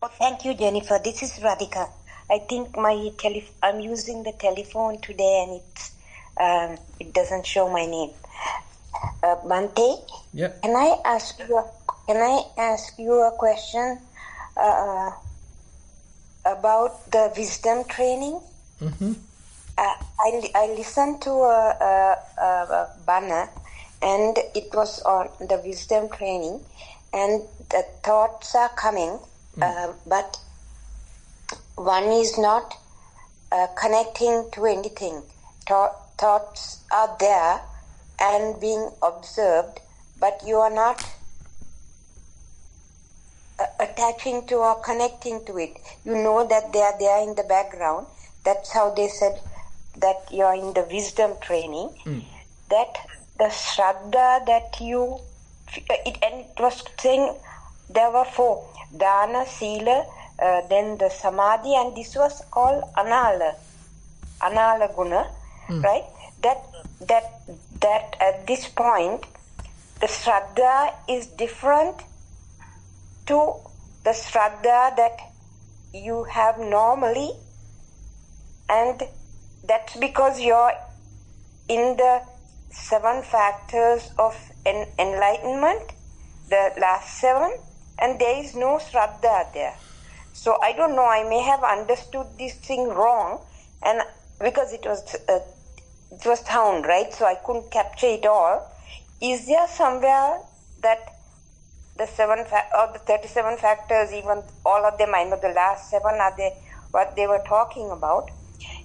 Oh, thank you, Jennifer. This is Radhika. I think I'm using the telephone today, and it doesn't show my name. Bhante, Yeah. Can I ask you a question about the wisdom training? Mm-hmm. I listened to a banner, and it was on the wisdom training, and the thoughts are coming, but one is not connecting to anything. Thoughts are there and being observed, but you are not attaching to or connecting to it. You know that they are there in the background. That's how they said that you are in the wisdom training. That the Shraddha that you... and it was saying there were 4. Dana, Sila, then the Samadhi, and this was called Anala Guna, right? That at this point, the Shraddha is different to the Shraddha that you have normally, and that's because you're in the 7 factors of enlightenment, the last 7, and there is no Shraddha there. So I don't know, I may have understood this thing wrong, and because it was sound, right? So I couldn't capture it all. Is there somewhere that the 7 or the 37 factors, even all of them, I know the last 7 are they what they were talking about?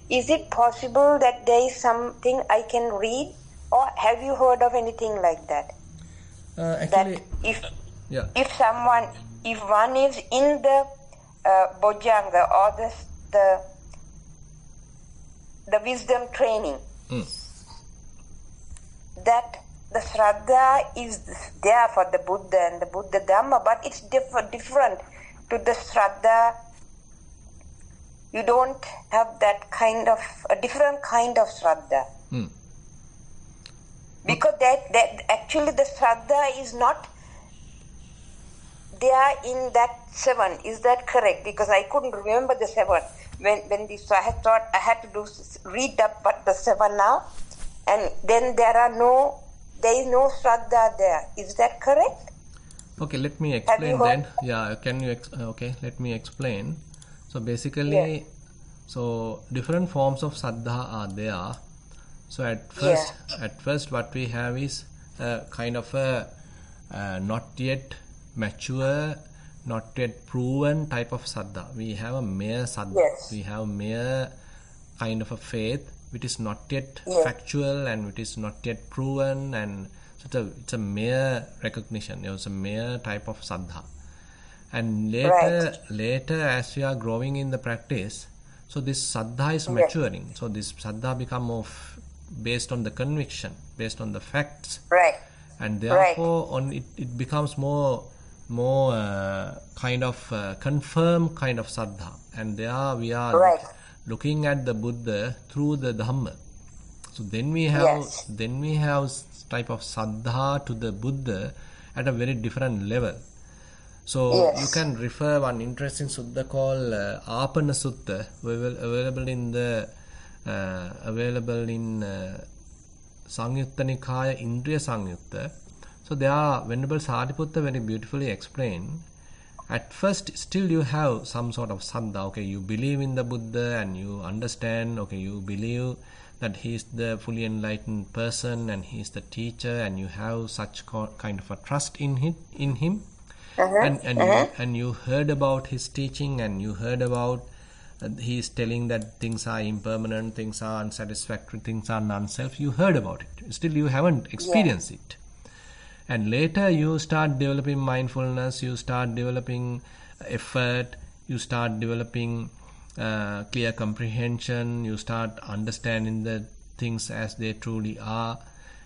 Is it possible that there is something I can read, or have you heard of anything like that? Actually, that if one is in the Bojjhanga or the wisdom training, that the Shraddha is there for the Buddha and the Buddha Dhamma, but it's different to the Shraddha. You don't have that kind of, a different kind of Shraddha. Because that actually the Shraddha is not there in that 7. Is that correct? Because I couldn't remember the 7 when this. So I thought I had to read up but the 7 now, and then there is no Shraddha there. Is that correct? Okay, let me explain then. Yeah, can you? Okay, let me explain. So basically, so different forms of Saddha are there. So at first, what we have is a kind of a not yet mature, not yet proven type of Saddha. We have a mere Saddha. Yes. We have mere kind of a faith which is not yet factual and which is not yet proven, and so it's a mere recognition. It's a mere type of Saddha. And later, as we are growing in the practice, so this Saddha is maturing. So this Saddha become more based on the conviction, based on the facts. Right. And therefore, it becomes more kind of confirmed kind of Saddha. And there we are looking at the Buddha through the Dhamma. So then we have type of Saddha to the Buddha at a very different level. So you can refer one interesting sutta called Apana Sutta, available in Sangyutta Nikaya Indriya Sangyutta. So there are Venerable Sariputta very beautifully explained. At first, still you have some sort of Saddha. Okay, you believe in the Buddha and you understand. Okay, you believe that he is the fully enlightened person and he is the teacher, and you have such kind of a trust in him. And you heard about his teaching, and you heard about he is telling that things are impermanent, things are unsatisfactory, things are non-self. You heard about it. Still you haven't experienced it. And later you start developing mindfulness, you start developing effort, you start developing clear comprehension, you start understanding the things as they truly are.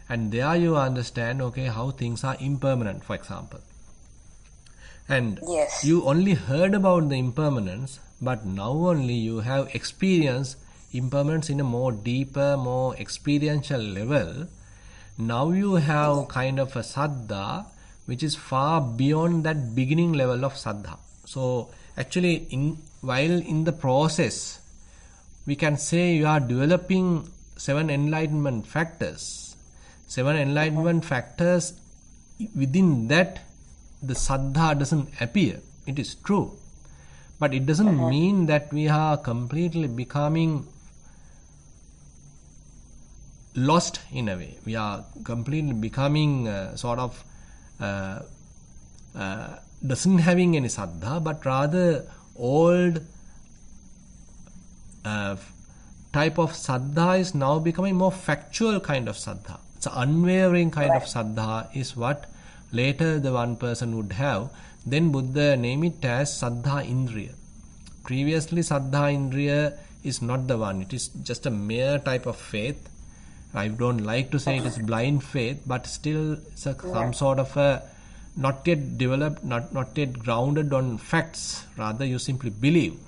And there you understand, okay, how things are impermanent, for example. And Yes. you only heard about the impermanence, but now only you have experienced impermanence in a more deeper, more experiential level. Now you have kind of a saddha which is far beyond that beginning level of saddha. So actually, while in the process, we can say you are developing 7 enlightenment factors. 7 enlightenment factors, within that the saddha doesn't appear. It is true. But it doesn't mean that we are completely becoming lost in a way. We are completely becoming doesn't having any saddha, but rather old type of saddha is now becoming more factual kind of saddha. It's an unwavering kind of saddha is what later the one person would have. Then Buddha named it as saddha indriya. Previously saddha indriya is not the one. It is just a mere type of faith. I don't like to say it is blind faith, but still it's some sort of a not yet developed, not yet grounded on facts. Rather, you simply believe,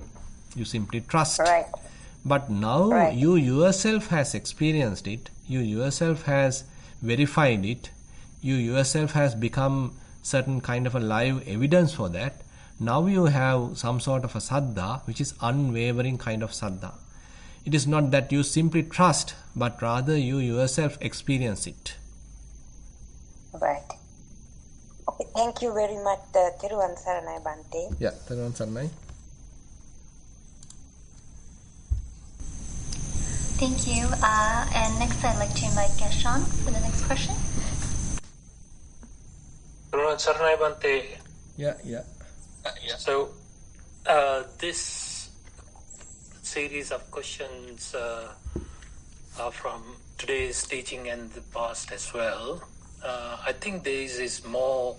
you simply trust. Right. But now you yourself has experienced it, you yourself has verified it, you yourself has become certain kind of a live evidence for that. Now you have some sort of a saddha, which is unwavering kind of saddha. It is not that you simply trust, but rather you yourself experience it. Right. Okay, thank you very much, Thero Saranai Bante. Yeah, Thero Saranai. Thank you. And next I'd like to invite Geshan for the next question. Thero Saranai Bante. Yeah. So, this series of questions are from today's teaching and the past as well. I think this is more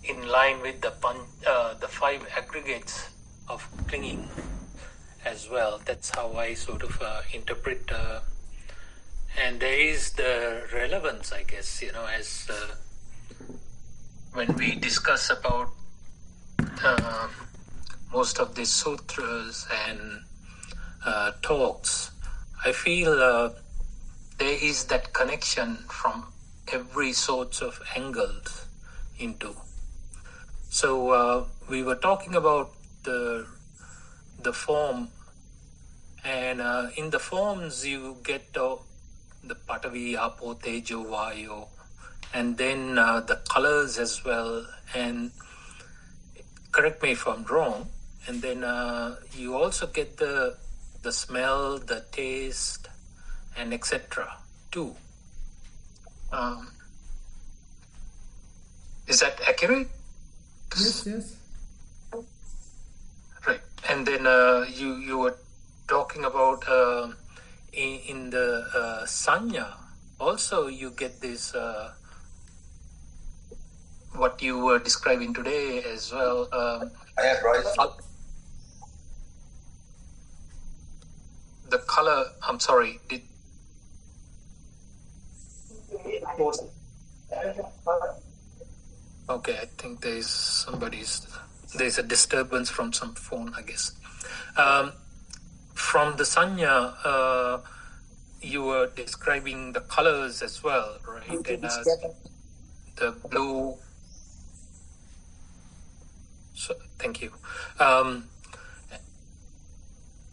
in line with the 5 aggregates of clinging as well. That's how I sort of interpret. And there is the relevance, I guess, as when we discuss about most of these sutras and talks, I feel there is that connection from every sorts of angles into. So we were talking about the form, and in the forms you get the Patavi, Apo, Tejo, Vayo, and then the colors as well, and correct me if I'm wrong, and then you also get the smell, the taste, and etc. too. Is that accurate? Yes. Right. And then you were talking about in the sanya also you get this what you were describing today as well. The color, I'm sorry, okay, I think there's a disturbance from some phone, I guess. From the sanya, you were describing the colors as well, right? And the blue. So, thank you.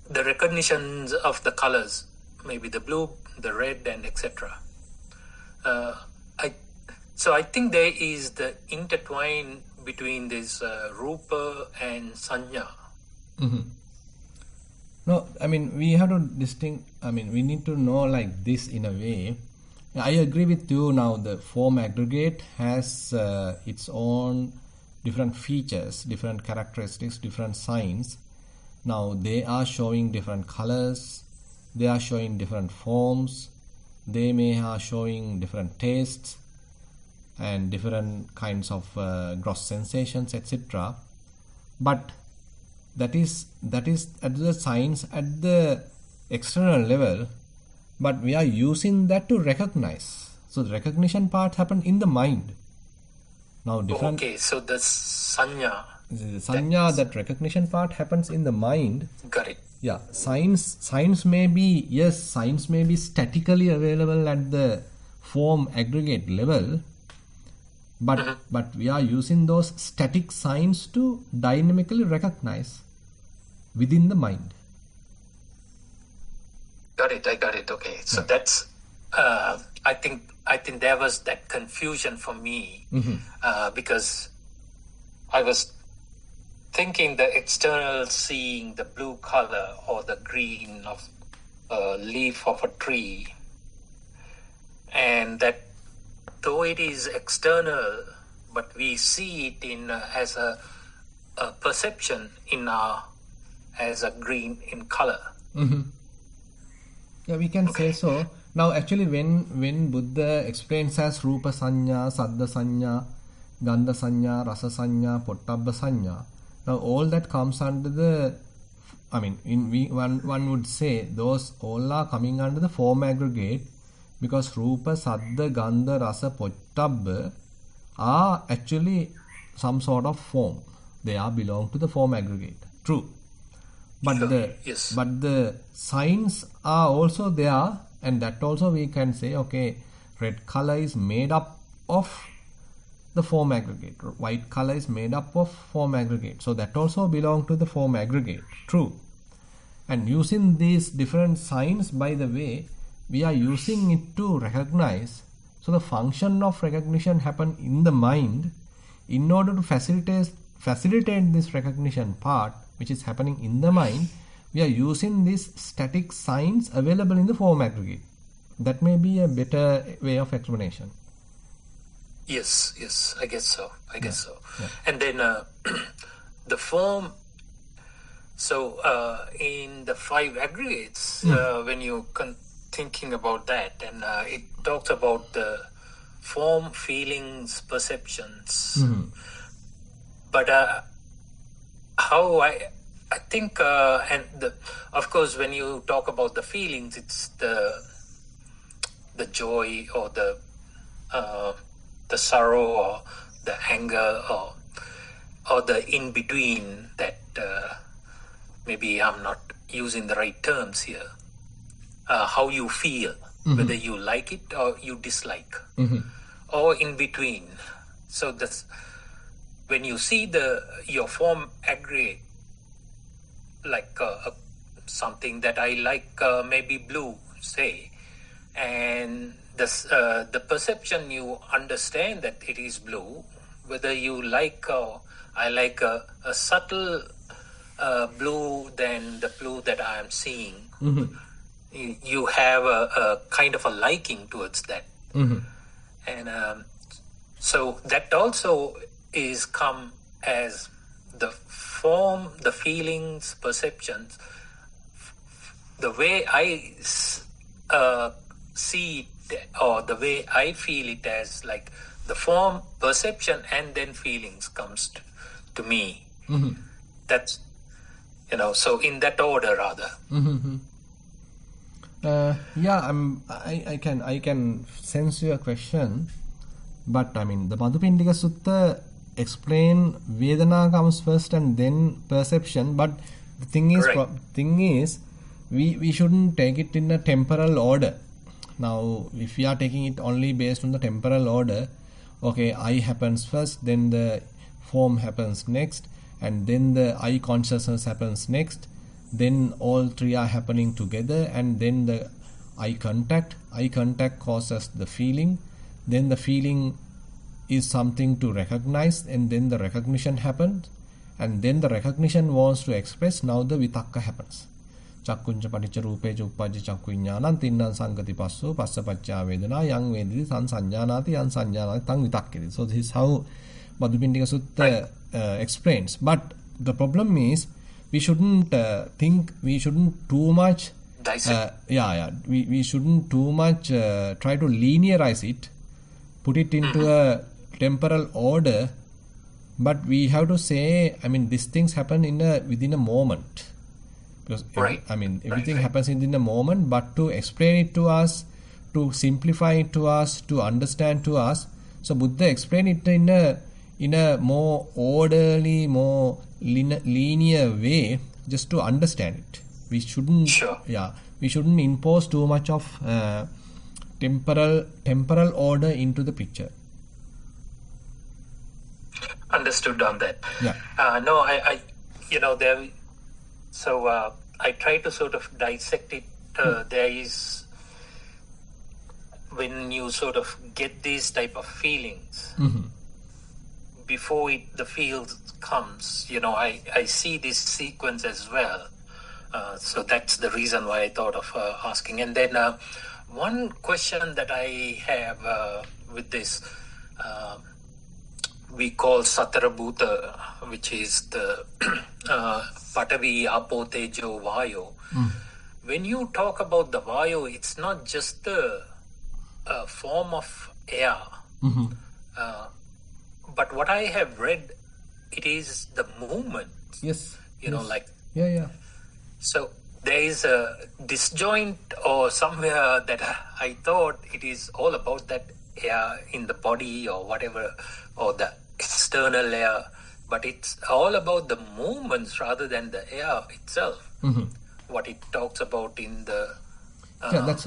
The recognitions of the colors, maybe the blue, the red, and etc. So I think there is the intertwine between this rupa and sanya. Mm-hmm. No, I mean, we have to we need to know like this in a way. I agree with you now. The form aggregate has its own different features, different characteristics, different signs. Now they are showing different colors, they are showing different forms, they may are showing different tastes and different kinds of gross sensations, etc. But that is at the signs at the external level, but we are using that to recognize. So the recognition part happens in the mind. Now different. Okay, so the sanya. That recognition part happens in the mind. Got it. Yeah, signs may be statically available at the form aggregate level, but we are using those static signs to dynamically recognize within the mind. Got it. I got it. Okay, so that's. I think there was that confusion for me because I was thinking the external seeing the blue color or the green of a leaf of a tree, and that though it is external, but we see it in as a perception in as a green in color. Yeah, we can say so. Now actually when Buddha explains as Rupa Sanya, Saddha Sanya, Gandha Sanya, Rasa Sanya, Pottabba Sanya, now all that comes under the, one would say those all are coming under the form aggregate, because Rupa, Saddha, Gandha, Rasa, Pottabba are actually some sort of form. They are belong to the form aggregate. True. But the signs are also there, and that also we can say, okay, red color is made up of the form aggregate. White color is made up of form aggregate. So that also belong to the form aggregate. True. And using these different signs, by the way, we are using it to recognize. So the function of recognition happen in the mind. In order to facilitate this recognition part, which is happening in the mind, we are using these static signs available in the form aggregate. That may be a better way of explanation. Yes, I guess so. Yeah. And then the form. So in the 5 aggregates, when you thinking about that, and it talks about the form, feelings, perceptions. But how I think, of course, when you talk about the feelings, it's the joy or the sorrow or the anger or the in between that maybe I'm not using the right terms here. How you feel, whether you like it or you dislike, or in between. So that's when you see your form aggregate, like something that I like, maybe blue, say, and the perception, you understand that it is blue, whether you like or I like a subtle blue than the blue that I am seeing. You have a kind of a liking towards that. And so that also is come as the form, the feelings, perceptions. The way I see it, or the way I feel it, as like the form, perception, and then feelings comes to me. That's, so in that order rather. I can sense your question, but the Madhupindika Sutta explain Vedana comes first and then perception. But the thing is, we shouldn't take it in a temporal order. Now, if we are taking it only based on the temporal order, okay, I happens first, then the form happens next, and then the I consciousness happens next. Then all 3 are happening together, and then the eye contact causes the feeling, then the feeling is something to recognize, and then the recognition happens, and then the recognition wants to express, now the vitakka happens. Chakkuncha paticca rupecha uppajja chakku viññānaṁ tinnaṁ saṅgati passo passa paccā vedana yang vediti taṁ saññānāti yang saññānāti taṁ vitakketi. So this is how Madhupindika Sutta explains. But the problem is, we shouldn't we shouldn't too much we shouldn't too much try to linearize it, put it into a temporal order, but we have to say, these things happen within a moment, because everything happens within a moment. But to explain it to us, to simplify it to us, to understand to us. So Buddha explained it in a more orderly, more linear way, just to understand it. We shouldn't, we shouldn't impose too much of temporal order into the picture. Understood on that. Yeah. No, I there. So I try to sort of dissect it. There is, when you sort of get these type of feelings, before the feel comes, I see this sequence as well. So that's the reason why I thought of asking. And then one question that I have with this, we call Satara Bhuta, which is the Patavi, Apo, Tejo, Vayo. When you talk about the Vayo, it's not just the form of air. But what I have read, it is the movement. Yes. Like... Yeah. So there is a disjoint or somewhere that I thought it is all about that air in the body or whatever, or the external air, but it's all about the movements rather than the air itself. What it talks about in the... that's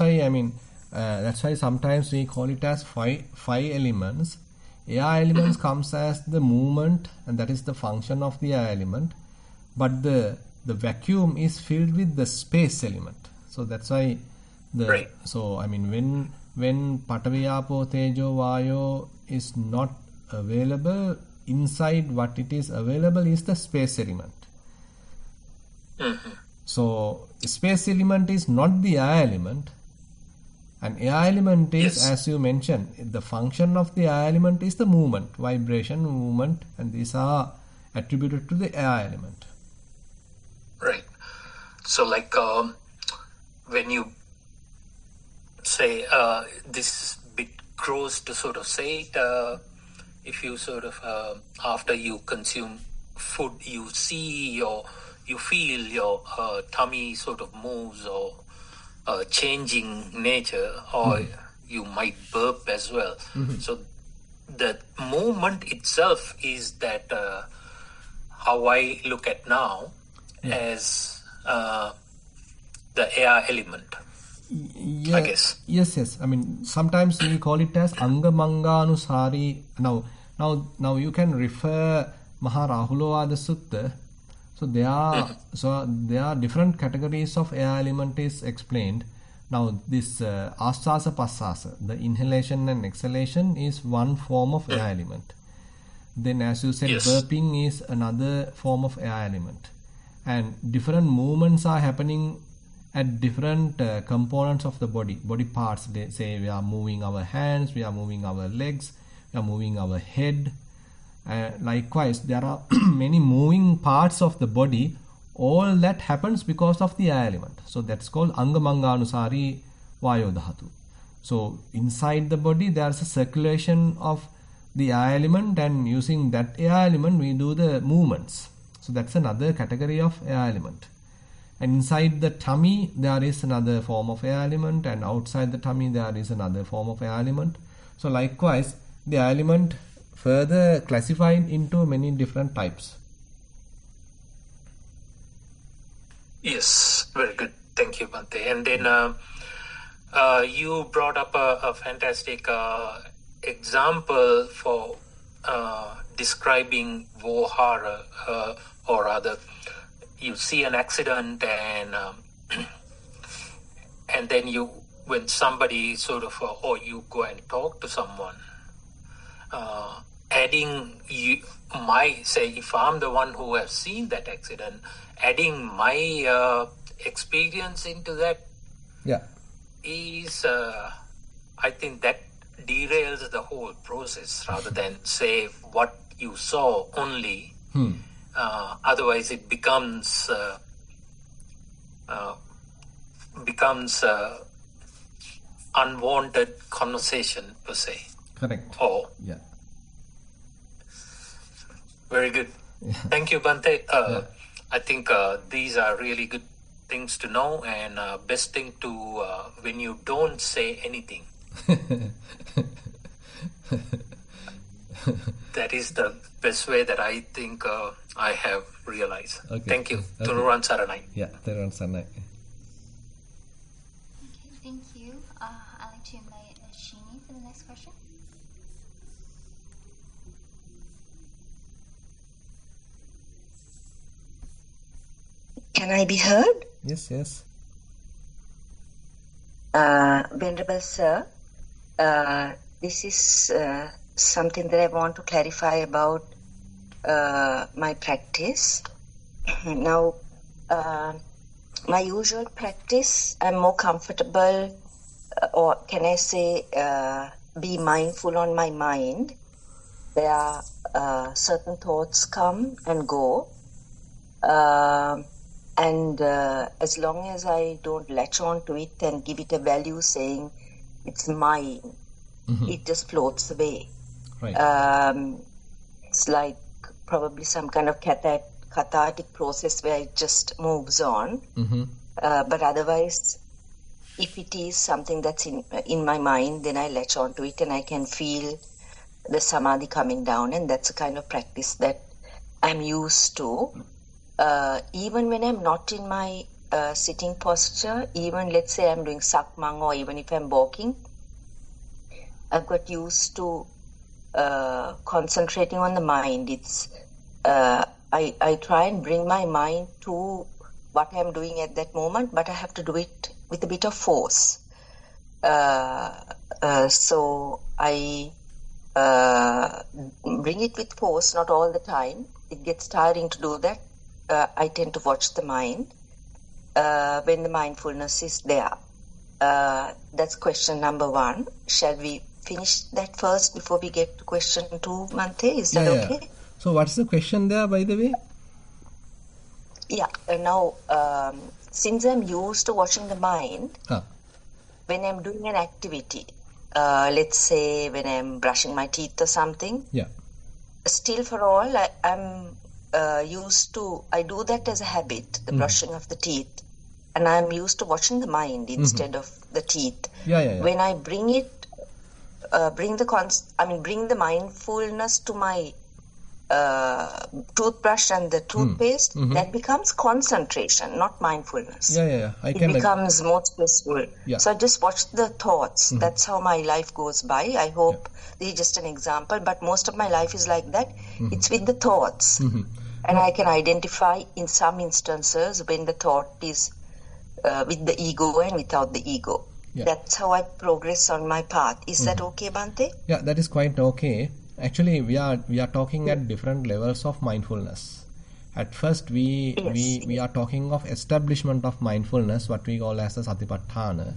why sometimes we call it as five elements. Air elements comes as the movement, and that is the function of the air element, but the vacuum is filled with the space element. So that's why when Patavi, Apo, Tejo, Vayo is not available, inside what it is available is the space element. So space element is not the air element, and air element is, as you mentioned, the function of the air element is the movement, vibration, movement, and these are attributed to the air element. Right. So like when you say this bit gross to sort of say it, if you sort of after you consume food, you see you feel your tummy sort of moves or changing nature, or you might burp as well. So the movement itself is that how I look at now as the air element. I guess. Yes. Sometimes we call it as Angamanganusari. Now you can refer Maharahulawada Sutta. So there are different categories of air element is explained. Now this asasa pasasa, the inhalation and exhalation, is one form of air element. Then, as you said, burping is another form of air element, and different movements are happening at different components of the body parts. They say we are moving our hands, we are moving our legs, we are moving our head. Likewise, there are many moving parts of the body. All that happens because of the air element. So that's called Angamanganusari Vayo Dhatu. So inside the body, there's a circulation of the air element, and using that air element, we do the movements. So that's another category of air element. And inside the tummy, there is another form of air element, and outside the tummy, there is another form of air element. So likewise, the air element further classified into many different types. Yes, very good. Thank you, Bhante. And then you brought up a fantastic example for describing vohara, or rather, you see an accident and then when somebody sort of, or you go and talk to someone, adding if I'm the one who has seen that accident, adding my experience into that is, I think that derails the whole process rather than say what you saw only. Otherwise, it becomes unwanted conversation per se. Correct. Very good. Thank you, Bhante. I think these are really good things to know, and best thing to when you don't say anything. That is the best way that I think I have realized. Okay. Thank you. Okay. Tunuran Saranai. Yeah, Thero Saranai. Okay, thank you. I'd like to invite Shini for the next question. Can I be heard? Yes, yes. Venerable Sir, this is something that I want to clarify about my practice. Now, my usual practice, I'm more comfortable, or can I say, be mindful on my mind. There are certain thoughts come and go. And as long as I don't latch on to it and give it a value saying it's mine, it just floats away. Right. It's like probably some kind of cathartic process where it just moves on. But otherwise, if it is something that's in my mind, then I latch on to it and I can feel the samadhi coming down, and that's a kind of practice that I'm used to. Even when I'm not in my sitting posture, even let's say I'm doing sakmang, or even if I'm walking, I've got used to concentrating on the mind. It's I try and bring my mind to what I'm doing at that moment, but I have to do it with a bit of force. So I bring it with force, not all the time. It gets tiring to do that. I tend to watch the mind when the mindfulness is there. That's question number 1. Shall we finish that first before we get to question 2, Mante? Is that okay? Yeah. So what's the question there, by the way? Yeah. Now, since I'm used to watching the mind, when I'm doing an activity, let's say when I'm brushing my teeth or something, still for all, I'm used to, I do that as a habit, the brushing of the teeth, and I'm used to watching the mind instead of the teeth. When I bring it, bring the mindfulness to my toothbrush and the toothpaste, that becomes concentration, not mindfulness. It becomes more stressful. So I just watch the thoughts. That's how my life goes by. I hope this is just an example, but most of my life is like that. It's with the thoughts. And I can identify in some instances when the thought is with the ego and without the ego. That's how I progress on my path. Is that okay, Bhante? Yeah, that is quite okay. Actually, we are talking at different levels of mindfulness. At first, we are talking of establishment of mindfulness, what we call as a satipatthana,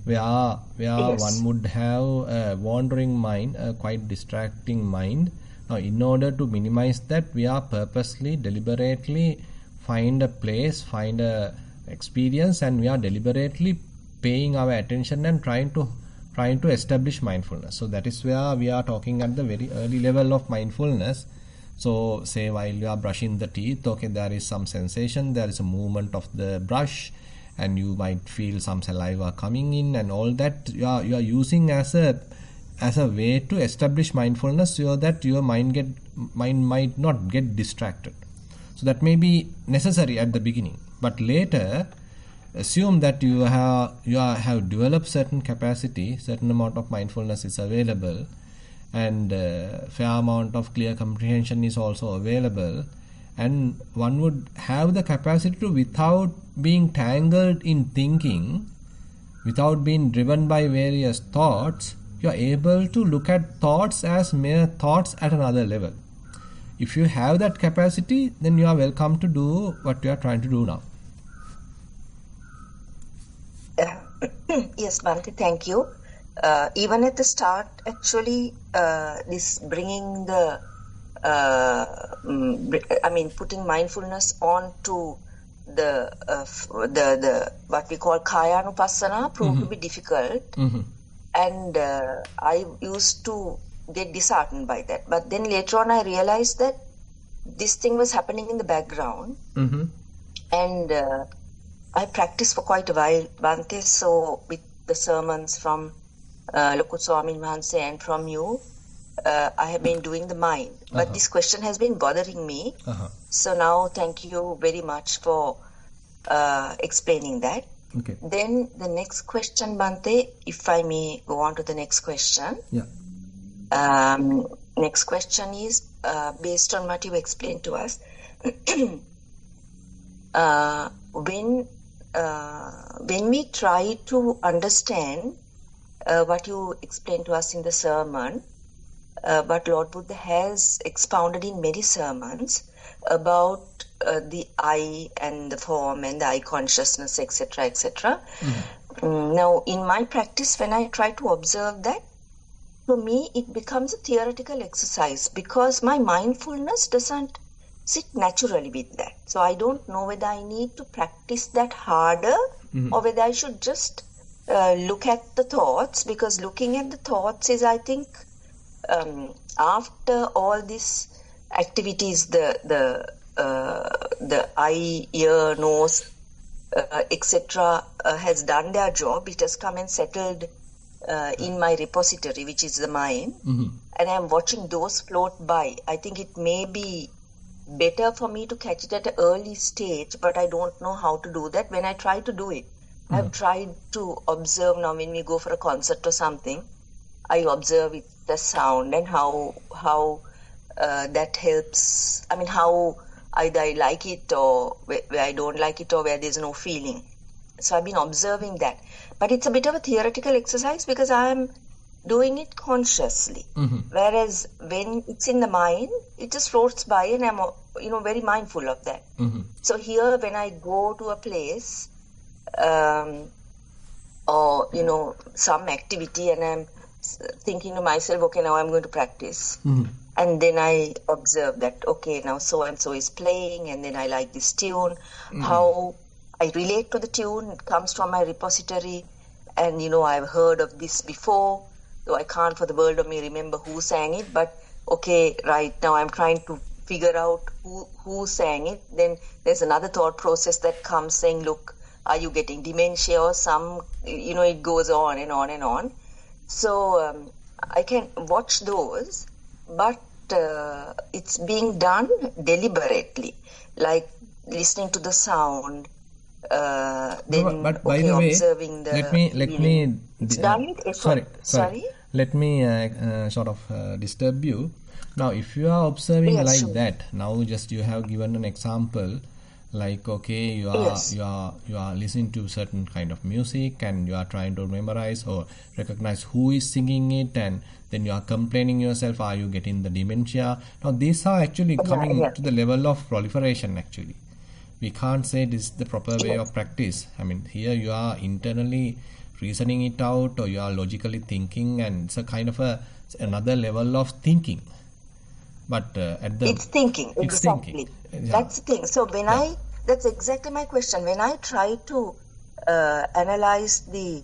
where one would have a wandering mind, a quite distracting mind. Now, in order to minimize that, we are purposely, deliberately find a place, find a experience, and we are deliberately paying our attention and trying to establish mindfulness. So that is where we are talking at the very early level of mindfulness. So say while you are brushing the teeth, okay, there is some sensation, there is a movement of the brush, and you might feel some saliva coming in, and all that you are using as a way to establish mindfulness, so that your mind might not get distracted. So that may be necessary at the beginning, but later assume that you have developed certain capacity, certain amount of mindfulness is available, and fair amount of clear comprehension is also available, and one would have the capacity to, without being tangled in thinking, without being driven by various thoughts, you are able to look at thoughts as mere thoughts at another level. If you have that capacity, then you are welcome to do what you are trying to do now. Yes, Bhante, thank you. Even at the start, actually, this bringing the, putting mindfulness on to the what we call Kayanupassana proved to be difficult. And I used to get disheartened by that. But then later on, I realized that this thing was happening in the background. And I practiced for quite a while, Bhante, so with the sermons from Loku Swamin Wahanse and from you, I have been doing the mind. But this question has been bothering me. So now thank you very much for explaining that. Okay. Then the next question, Bhante, if I may go on to the next question. Yeah. Next question is based on what you explained to us. When we try to understand what you explained to us in the sermon, but Lord Buddha has expounded in many sermons about the I and the form and the I consciousness, etc., etc. Now, in my practice, when I try to observe that, for me, it becomes a theoretical exercise because my mindfulness doesn't sit naturally with that. So I don't know whether I need to practice that harder or whether I should just look at the thoughts, because looking at the thoughts is, I think, after all these activities, the eye, ear, nose, etc. Has done their job. It has come and settled in my repository, which is the mind, and I'm watching those float by. I think it may be better for me to catch it at an early stage, but I don't know how to do that. When I try to do it, I've tried to observe. Now when we go for a concert or something, I observe it, the sound, and how that helps. I mean, how either I like it or where I don't like it, or where there's no feeling. So I've been observing that. But it's a bit of a theoretical exercise because I'm doing it consciously. Whereas when it's in the mind, it just floats by and I'm very mindful of that. So here when I go to a place or some activity and I'm thinking to myself, okay, now I'm going to practice. And then I observe that, okay, now so and so is playing, and then I like this tune. How I relate to the tune, it comes from my repository, and I've heard of this before, though I can't for the world of me remember who sang it, but okay, right now I'm trying to figure out who sang it. Then there's another thought process that comes saying, look, are you getting dementia or some, it goes on and on and on. So I can watch those, but it's being done deliberately, like listening to the sound, then but by the way, observing the let me it's done with effort. Sorry? Let me sort of disturb you. Now, if you are observing that, now just you have given an example, like okay, you are listening to certain kind of music and you are trying to memorize or recognize who is singing it, and then you are complaining yourself, are you getting the dementia? Now these are actually coming to the level of proliferation. Actually, we can't say this is the proper way of practice. I mean, here you are internally reasoning it out, or you are logically thinking, and it's a kind of another level of thinking. But it's thinking, exactly. That's the thing. So when that's exactly my question. When I try to analyze the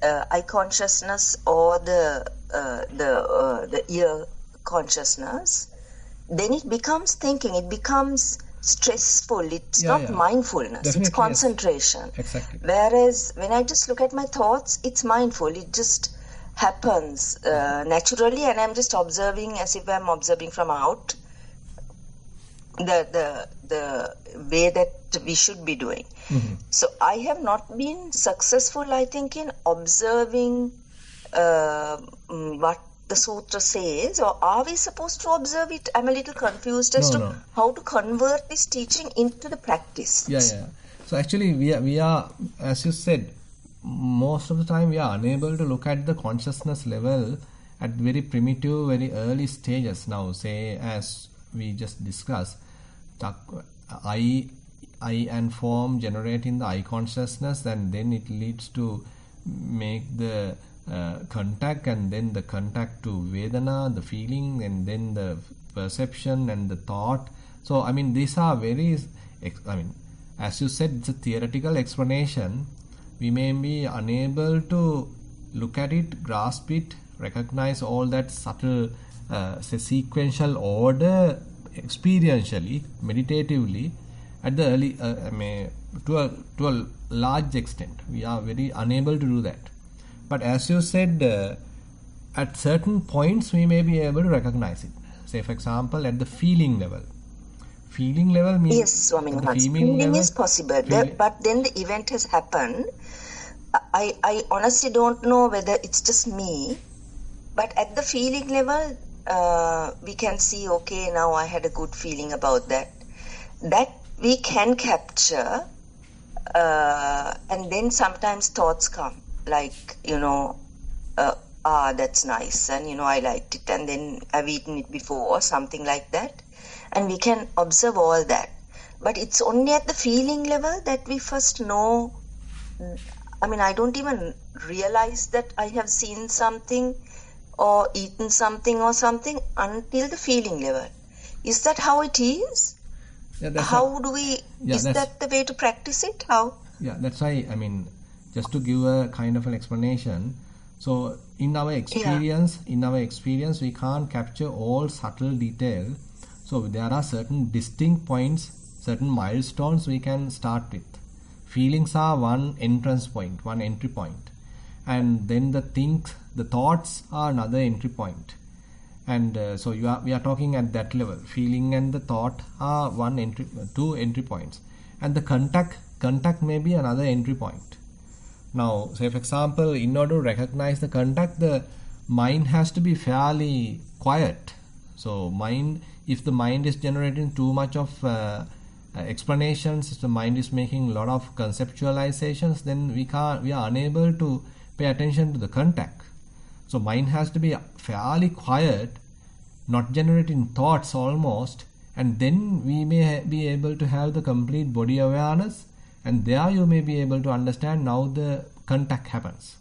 eye consciousness or the ear consciousness, then it becomes thinking. It becomes stressful. It's not mindfulness. Definitely, it's concentration. Yes. Exactly. Whereas when I just look at my thoughts, it's mindful. It just happens naturally, and I'm just observing as if I'm observing from out, the way that we should be doing. So I have not been successful, I think, in observing what the sutra says, or are we supposed to observe it? I'm a little confused as to how to convert this teaching into the practice. So actually we are, as you said, most of the time we are unable to look at the consciousness level at very primitive, very early stages. Now, say as we just discussed, eye and form generating the eye consciousness, and then it leads to make the contact, and then the contact to Vedana, the feeling, and then the perception and the thought. So I mean, these are very, as you said, it's a theoretical explanation. We may be unable to look at it, grasp it, recognize all that subtle sequential order experientially, meditatively, at the early, to a large extent. We are very unable to do that. But as you said, at certain points we may be able to recognize it. Say, for example, at the feeling level. Feeling level means... Yes, Swami Maharaj. Feeling is possible. But then the event has happened. I honestly don't know whether it's just me. But at the feeling level, we can see, okay, now I had a good feeling about that. That we can capture. And then sometimes thoughts come. Like, that's nice, and I liked it, and then I've eaten it before, or something like that, and we can observe all that. But it's only at the feeling level that we first know. I don't even realize that I have seen something or eaten something or something until the feeling level. Is that how it is? Yeah, is that the way to practice it? How? Yeah, that's why, just to give a kind of an explanation. So in our experience, we can't capture all subtle detail. So there are certain distinct points, certain milestones we can start with. Feelings are one entrance point, one entry point. And then the thoughts are another entry point. And so we are talking at that level. Feeling and the thought are two entry points. And the contact may be another entry point. Now, say for example, in order to recognize the contact, the mind has to be fairly quiet. So if the mind is generating too much of explanations, if the mind is making a lot of conceptualizations, then we are unable to pay attention to the contact. So mind has to be fairly quiet, not generating thoughts almost, and then we may be able to have the complete body awareness. And there you may be able to understand now the contact happens.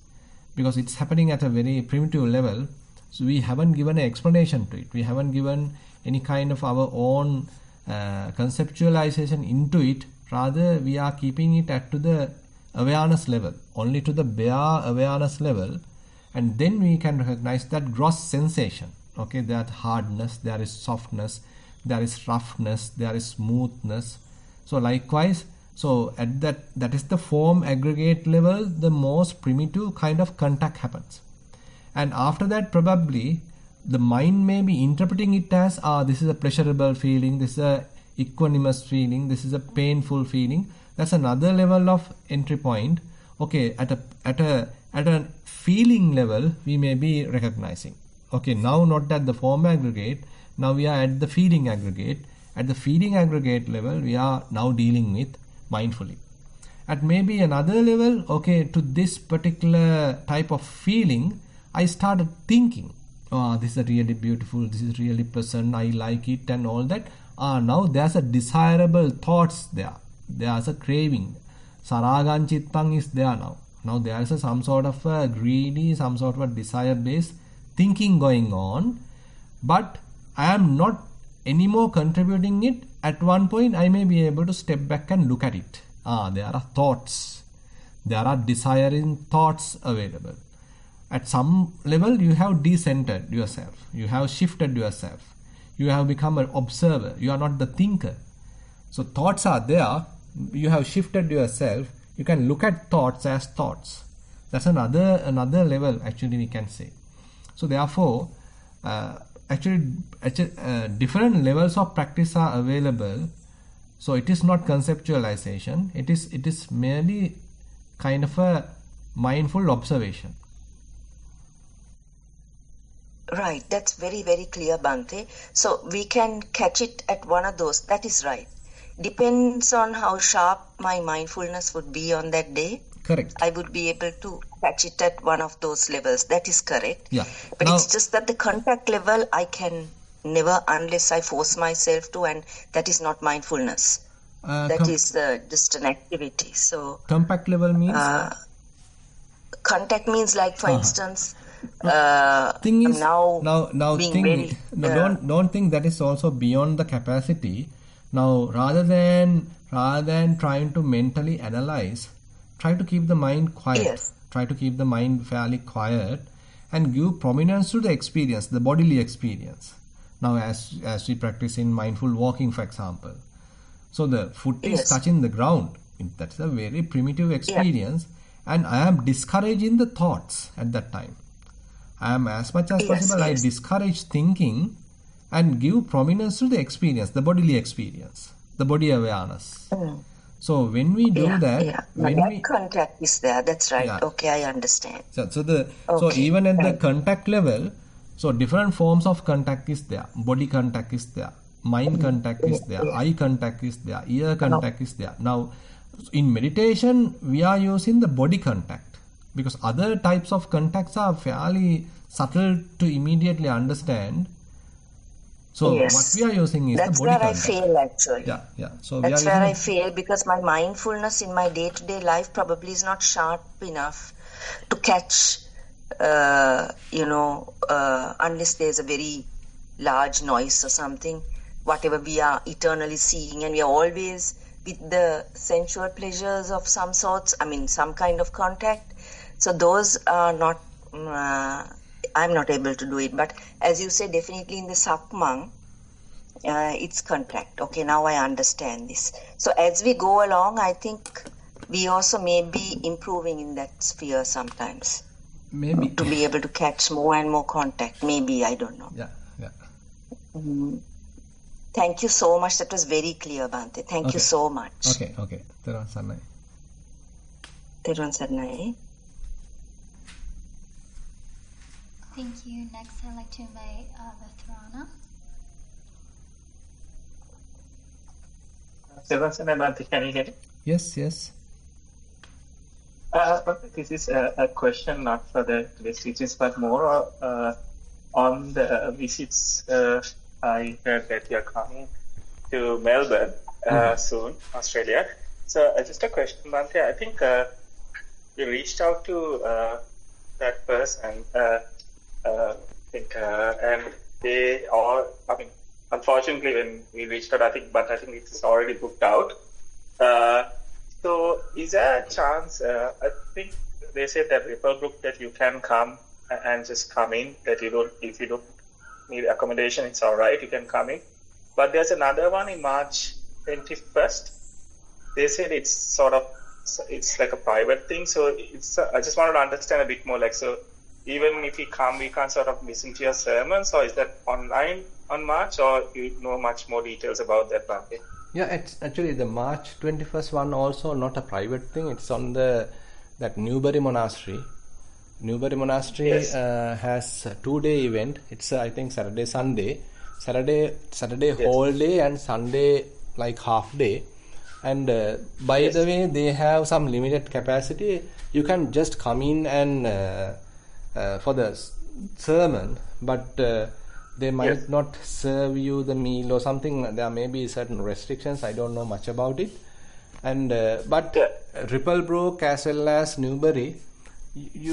Because it's happening at a very primitive level. So we haven't given an explanation to it. We haven't given any kind of our own conceptualization into it. Rather, we are keeping it to the awareness level. Only to the bare awareness level. And then we can recognize that gross sensation. Okay, that hardness, there is softness, there is roughness, there is smoothness. So likewise, so at that is the form aggregate level, the most primitive kind of contact happens. And after that, probably the mind may be interpreting it as, this is a pleasurable feeling, this is a equanimous feeling, this is a painful feeling. That's another level of entry point. Okay, at a feeling level, we may be recognizing. Okay, now not at the form aggregate, now we are at the feeling aggregate. At the feeling aggregate level, we are now dealing with mindfully. At maybe another level, okay, to this particular type of feeling, I started thinking, this is really beautiful, this is really pleasant, I like it and all that. Now there's a desirable thoughts there. There's a craving. Saragan chittang is there now. Now there's some sort of a greedy, some sort of a desire-based thinking going on. But I am not anymore contributing it. At one point, I may be able to step back and look at it. There are thoughts. There are desiring thoughts available. At some level, you have decentered yourself. You have shifted yourself. You have become an observer. You are not the thinker. So thoughts are there. You have shifted yourself. You can look at thoughts as thoughts. That's another level, actually, we can say. So therefore, different levels of practice are available. So it is not conceptualization. It is merely kind of a mindful observation. Right, that's very, very clear, Bhante. So we can catch it at one of those. That is right. Depends on how sharp my mindfulness would be on that day. Correct. I would be able to catch it at one of those levels. That is correct. Yeah. But now, it's just that the contact level I can never unless I force myself to, and that is not mindfulness. That is just an activity. So compact level means? Contact means, like, for instance, thing is, now thing very, don't think that is also beyond the capacity. Now rather than trying to mentally analyze, try to keep the mind quiet. Yes. Try to keep the mind fairly quiet and give prominence to the experience, the bodily experience. Now as we practice in mindful walking, for example, So the foot is touching the ground. That's a very primitive experience. And I am discouraging the thoughts at that time. I am, as much as possible, I discourage thinking and give prominence to the experience, the bodily experience, the body awareness. So when we do that, when contact is there. That's right. Okay, I understand. So even at the contact level, so different forms of contact is there. Body contact is there. Mind contact is there. Eye contact is there. Ear contact is there. Now, in meditation, we are using the body contact because other types of contacts are fairly subtle to immediately understand. So what we are using is the body contact. That's where I fail actually. So that's where I fail because my mindfulness in my day-to-day life probably is not sharp enough to catch, unless there's a very large noise or something, whatever we are eternally seeing, and we are always with the sensual pleasures of some sorts, some kind of contact. So those are not, I'm not able to do it. But as you say, definitely in the Sakmang, it's contact. Okay, now I understand this. So as we go along, I think we also may be improving in that sphere sometimes. Maybe. To be able to catch more and more contact. Maybe, I don't know. Thank you so much. That was very clear, Bhante. Thank you so much. Okay. Thero Sarnai. Thero Sarnai. Thank you. Next, I'd like to invite Nissarana. Thero Sarnai, Bhante, can you hear me? Yes. This is a question not for the teachings, but more on the visits. I heard that you're coming to Melbourne soon, Australia. So just a question, Bhante. I think you reached out to that person, and they all, unfortunately when we reached out, I think it's already booked out. So is there a chance, I think they said that Ripple booked that you can come and just come in, that if you don't need accommodation, it's all right, you can come in. But there's another one in March 21st. They said it's like a private thing. So I just wanted to understand a bit more. So even if we come, we can't sort of listen to your sermons, or is that online on March, or you know much more details about that, Bhante? Yeah, it's actually the March 21st one also not a private thing. It's on that Newbury Monastery. Newbury Monastery has a 2-day event. It's I think Saturday, Sunday. Saturday whole day and Sunday like half day. And by the way, they have some limited capacity. You can just come in and for the sermon, but they might not serve you the meal or something. There may be certain restrictions. I don't know much about it. And but Ripplebrook as well as Newbury,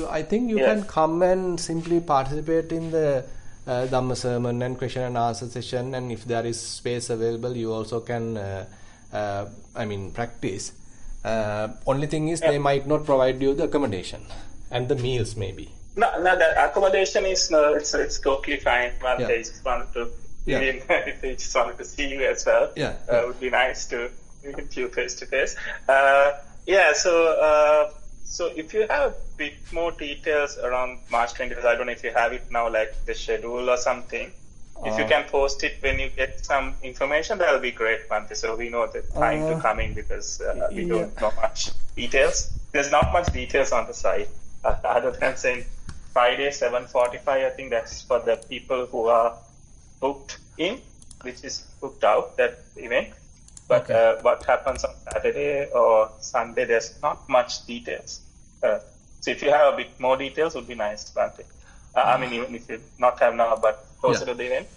I think you can come and simply participate in the Dhamma sermon and question and answer session, and if there is space available, you also can practice. Only thing is they might not provide you the accommodation and the meals maybe. No, the accommodation is it's totally fine. They just wanted to they just wanted to see you as well. It would be nice to meet you face to face. So if you have a bit more details around March 20th, I don't know if you have it now, like the schedule or something. If you can post it when you get some information, that will be great, Bhante. So we know the time to come in, because we don't know much details. There's not much details on the site, other than saying Friday 7:45. I think that's for the people who are booked in, which is booked out, that event. But what happens on Saturday or Sunday, there's not much details. So if you have a bit more details, would be nice, Bhante. Even if you not have now, but closer to the event.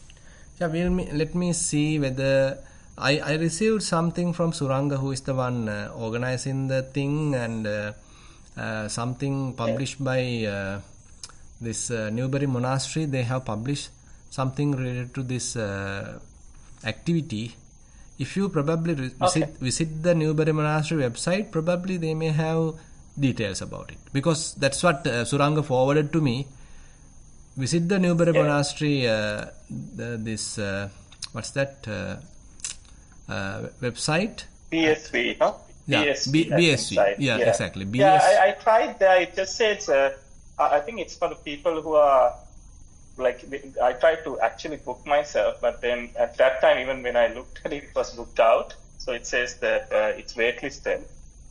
Let me see whether I received something from Suranga, who is the one organizing the thing, and something published by this Newbury Monastery. They have published something related to this activity. If you probably visit the Newbury Monastery website, probably they may have details about it, because that's what Suranga forwarded to me. Visit the Newbury Monastery, what's that? website. BSV, huh? Yeah, BSV. Yeah, exactly. BSV. Yeah, I tried that. It just says, I think it's for the people who are, like, I tried to actually book myself, but then at that time, even when I looked at it, it was booked out. So it says that it's waitlisted.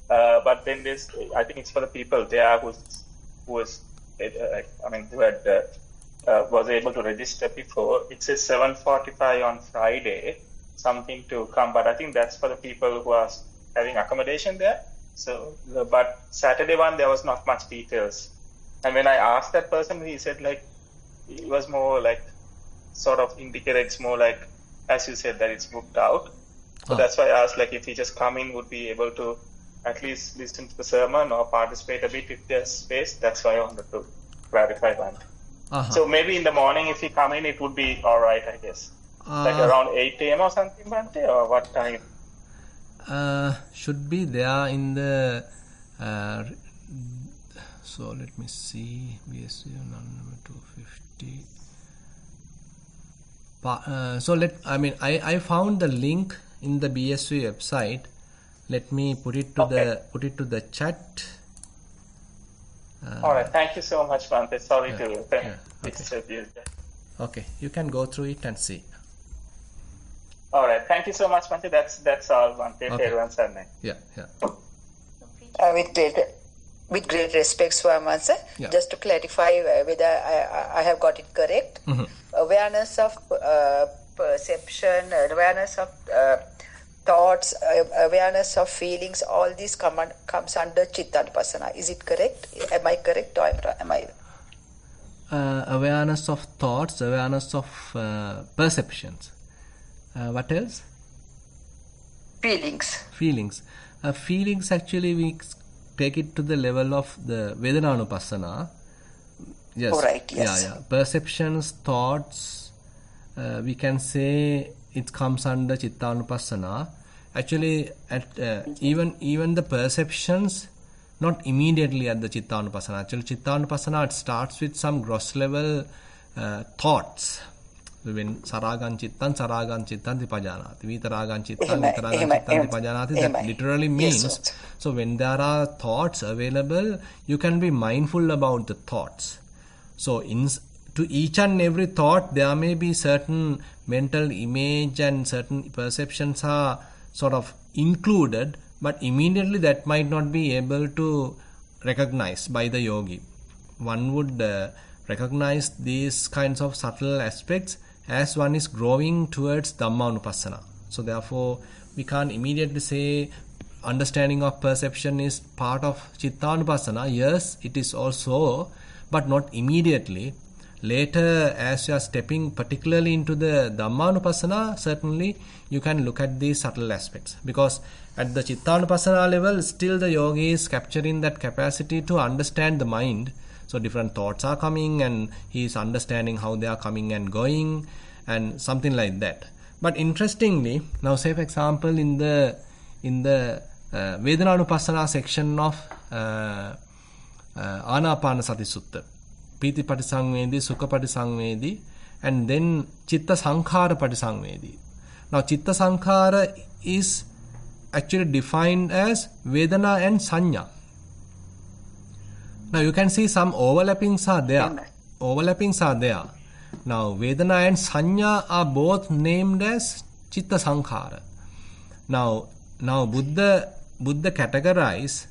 But then there's, I think it's for the people there who was able to register before. It says 7:45 on Friday, something to come, but I think that's for the people who are having accommodation there. So, but Saturday one, there was not much details. And when I asked that person, he said like, it was more like, sort of indicated it's more like, as you said, that it's booked out. So that's why I asked like, if he just come in, would be able to at least listen to the sermon or participate a bit if there's space. That's why I wanted to clarify that. So maybe in the morning, if he come in, it would be all right, I guess. Like around 8 a.m. or something, Bhante, or what time? Should be there in the. So let me see. BSC number 250. I found the link in the BSV website. Let me put it to the chat. All right. Thank you so much, Bhante. Sorry to disturb you. Okay, you can go through it and see. All right. Thank you so much, Bhante. That's all, Bhante. Thero and Sarnai. Yeah. With great respect, Swamasa, just to clarify whether I have got it correct. Awareness of perception, awareness of thoughts, awareness of feelings, all these comes under Chittanupassana. Is it correct? Am I correct or am I? Awareness of thoughts, awareness of perceptions. What else? Feelings. Feelings actually we take it to the level of the Vedananupassana. Yes. Oh, right, yes. Yeah. Perceptions, thoughts, we can say it comes under Chittanupassana. Actually, even the perceptions, not immediately at the Chittanupassana. Actually, Chittanupassana, it starts with some gross level thoughts. When saragan chittan dipajanati, vitaragan chittan dipajanati, that literally means, so when there are thoughts available, you can be mindful about the thoughts. So to each and every thought, there may be certain mental image and certain perceptions are sort of included, but immediately that might not be able to recognize by the yogi. One would recognize these kinds of subtle aspects as one is growing towards Dhammanupassana. So therefore, we can't immediately say understanding of perception is part of Chittanupassana. Yes, it is also, but not immediately. Later, as you are stepping particularly into the Dhammanupassana, certainly you can look at these subtle aspects. Because at the Chittanupassana level, still the yogi is capturing that capacity to understand the mind. So different thoughts are coming and he is understanding how they are coming and going and something like that. But interestingly, now say for example in the Vedananupassana section of Anapanasati Sutta, Piti Patisangvedi, Sukha Patisangvedi, and then Chitta Sankhara Patisangvedi. Now Chitta Sankhara is actually defined as Vedana and Sanya. Now you can see some overlappings are there. Now Vedana and Sanya are both named as Chitta Sankhara. Now Buddha categorize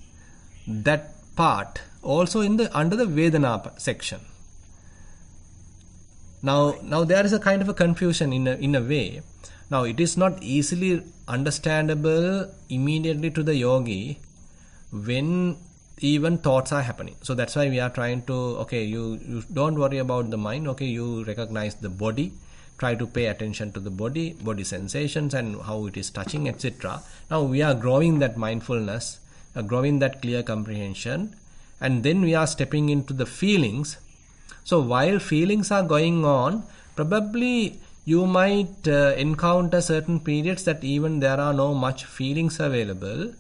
that part also under the Vedana section. Now there is a kind of a confusion in a way. Now it is not easily understandable immediately to the yogi when even thoughts are happening. So that's why we are trying to, you don't worry about the mind, you recognize the body, try to pay attention to the body sensations and how it is touching, etc. Now we are growing that mindfulness, growing that clear comprehension, and then we are stepping into the feelings. So while feelings are going on, probably you might encounter certain periods that even there are no much feelings available,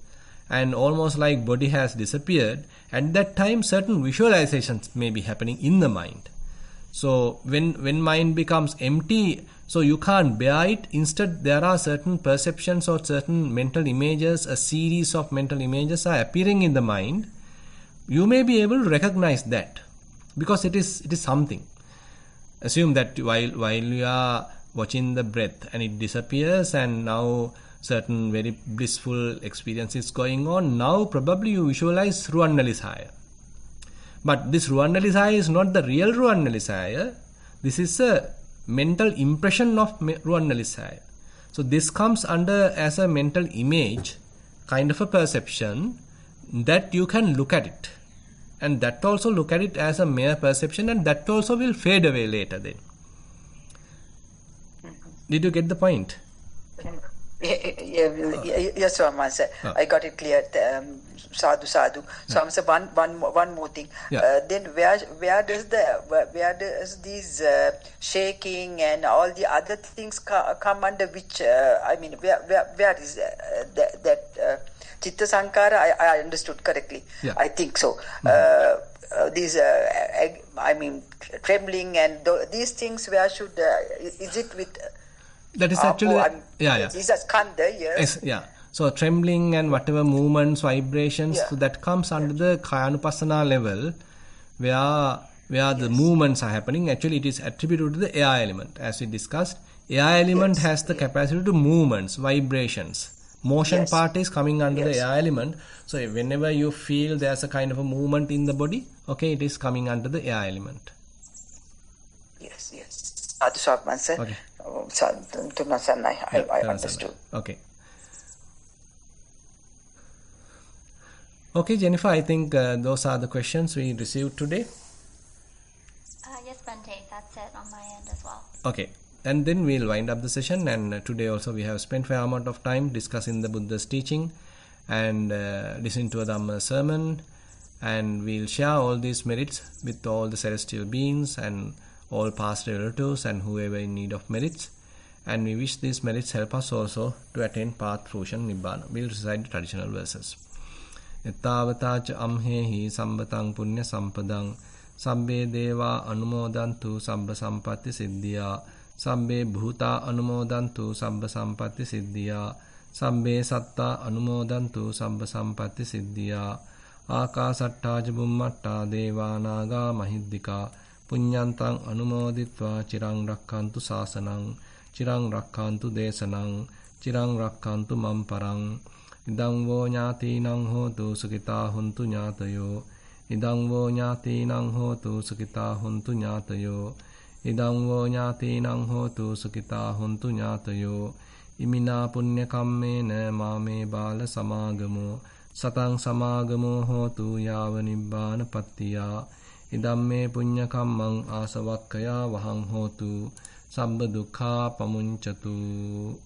and almost like body has disappeared. At that time, certain visualizations may be happening in the mind. So when mind becomes empty, so you can't bear it. Instead, there are certain perceptions or certain mental images, a series of mental images are appearing in the mind. You may be able to recognize that because it is something. Assume that while you are watching the breath and it disappears, and now certain very blissful experience is going on. Now probably you visualize Ruannalisaya. But this Ruannalisaya is not the real Ruannalisaya. This is a mental impression of Ruannalisaya. So this comes under as a mental image, kind of a perception that you can look at it. And that also look at it as a mere perception, and that also will fade away later then. Did you get the point? Yes, Master. I got it clear. Sadhu. So I'm saying one more thing. Then where does these shaking and all the other things come under which? I mean, where is that Chitta Sankara? I understood correctly. Yeah. I think so. These I mean, trembling and these things. Where should is it with? That is actually These are skandha, yes. Yeah. So trembling and whatever movements, vibrations, so that comes under the Kayanupassana level, where the movements are happening. Actually, it is attributed to the air element, as we discussed. Air element has the capacity to movements, vibrations. Motion part is coming under the air element. So whenever you feel there's a kind of a movement in the body, okay, it is coming under the air element. Yes. Sadhu, okay. I understood. Okay. Okay, Jennifer, I think those are the questions we received today. Yes, Bante, that's it on my end as well. Okay, and then we'll wind up the session. And today also we have spent fair amount of time discussing the Buddha's teaching and listening to a Dhamma sermon. And we'll share all these merits with all the celestial beings and all past relatives and whoever in need of merits. And we wish these merits help us also to attain path fruition Nibbana. We'll recite the traditional verses. Ettavatacha amhehi sambatang punya sampadang sabbe deva anumodantu sabba sampatti siddhya sabbe bhuta anumodantu sabba sampatti siddhya sabbe satta anumodantu sabba sampatti siddhya akasatta jabummatta deva naga mahiddika punyantang anumoditva chirang rakkantu sasanang chirang rakkantu desanang chirang rakkantu mamparang idang vo ñātīnaṁ hotu sukitā huntu ñātayo idang vo ñātīnaṁ hotu sukitā huntu ñātayo idang vo ñātīnaṁ hotu sukitā huntu ñātayo imina punya kammena māme bāla samāgamo satang samāgamo hotu yāva nibbāna pattiya idamme punya kammang āsavakkaya vahang hotu sabba dukkha pamuncatu.